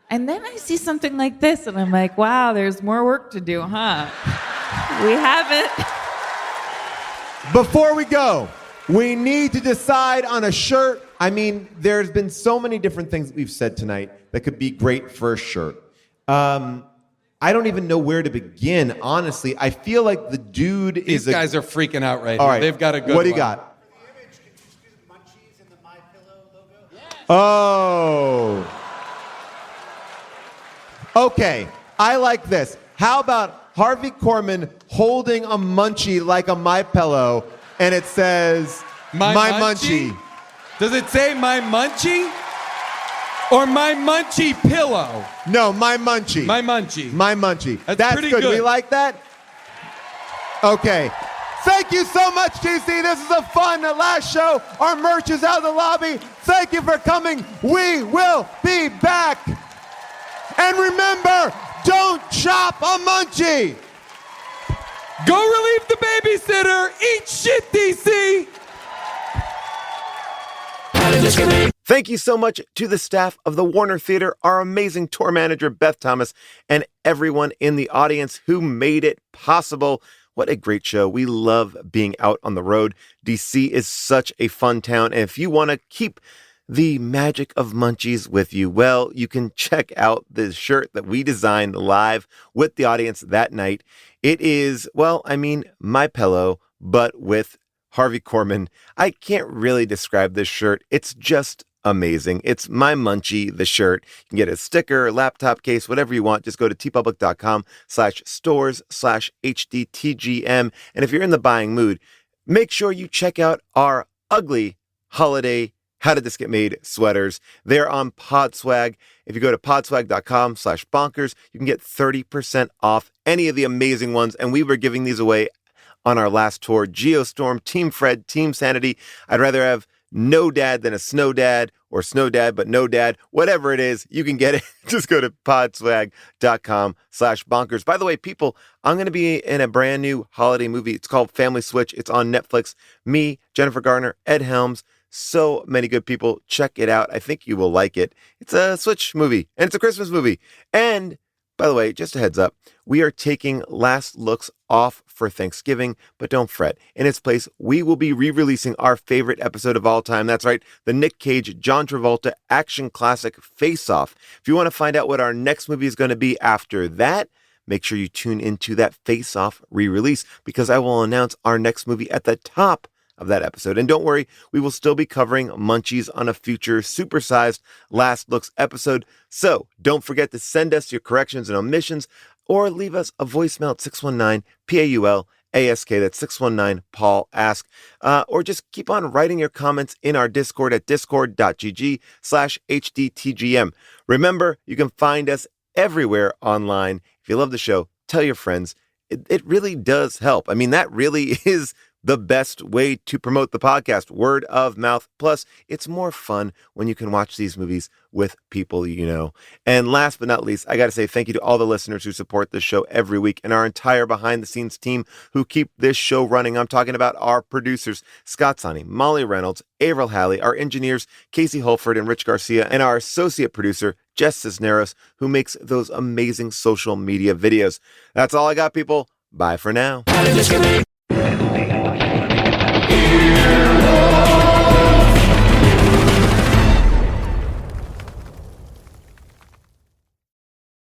And then I see something like this, and I'm like, wow, there's more work to do, huh? We haven't. Before we go, we need to decide on a shirt. I mean, there's been so many different things that we've said tonight that could be great for a shirt. I don't even know where to begin, honestly. I feel like the dude These guys are freaking out right All now. right. They've got a good What do you one. got? Oh. Okay, I like this. How about Harvey Korman holding a munchie like a MyPillow, and it says, My munchie. Does it say my munchie? Or my munchie pillow? No, my munchie. My munchie. My munchie. That's pretty good. We like that? Okay. Thank you so much, TC. This is a fun last show. Our merch is out of the lobby. Thank you for coming. We will be back. And remember, don't chop a munchie. Go relieve the babysitter. Eat shit, DC. Thank you so much to the staff of the Warner Theater, our amazing tour manager, Beth Thomas, and everyone in the audience who made it possible. What a great show. We love being out on the road. DC is such a fun town. And if you want to keep the magic of Munchies with you, well, you can check out the shirt that we designed live with the audience that night. It is, my pillow, but with Harvey Korman. I can't really describe this shirt. It's just amazing. It's My Munchie, the shirt. You can get a sticker, laptop case, whatever you want. Just go to tpublic.com/stores/HDTGM. And if you're in the buying mood, make sure you check out our ugly holiday How Did This Get Made sweaters. They're on Podswag. If you go to podswag.com/bonkers, you can get 30% off any of the amazing ones. And we were giving these away on our last tour. Geostorm, Team Fred, Team Sanity. I'd rather have no dad than a snow dad, or snow dad but no dad. Whatever it is, you can get it. Just go to podswag.com/bonkers. By the way, people, I'm going to be in a brand new holiday movie. It's called Family Switch. It's on Netflix. Me, Jennifer Garner, Ed Helms, so many good people. Check it out. I think you will like it. It's a Switch movie, and it's a Christmas movie. And by the way, just a heads up, we are taking Last Looks off for Thanksgiving, but don't fret. In its place, we will be re-releasing our favorite episode of all time. That's right, the Nick Cage, John Travolta action classic Face Off. If you want to find out what our next movie is going to be after that, make sure you tune into that Face Off re-release, because I will announce our next movie at the top of that episode. And don't worry, we will still be covering Munchies on a future supersized Last Looks episode. So don't forget to send us your corrections and omissions, or leave us a voicemail at 619-PAUL-ASK. That's 619-PAUL-ASK. Or just keep on writing your comments in our Discord at discord.gg/HDTGM. Remember, you can find us everywhere online. If you love the show, tell your friends. It really does help. I mean, that really is the best way to promote the podcast, word of mouth. Plus, it's more fun when you can watch these movies with people you know. And last but not least, I got to say thank you to all the listeners who support this show every week, and our entire behind-the-scenes team who keep this show running. I'm talking about our producers, Scott Sonny, Molly Reynolds, Avril Halley, our engineers, Casey Holford and Rich Garcia, and our associate producer, Jess Cisneros, who makes those amazing social media videos. That's all I got, people. Bye for now.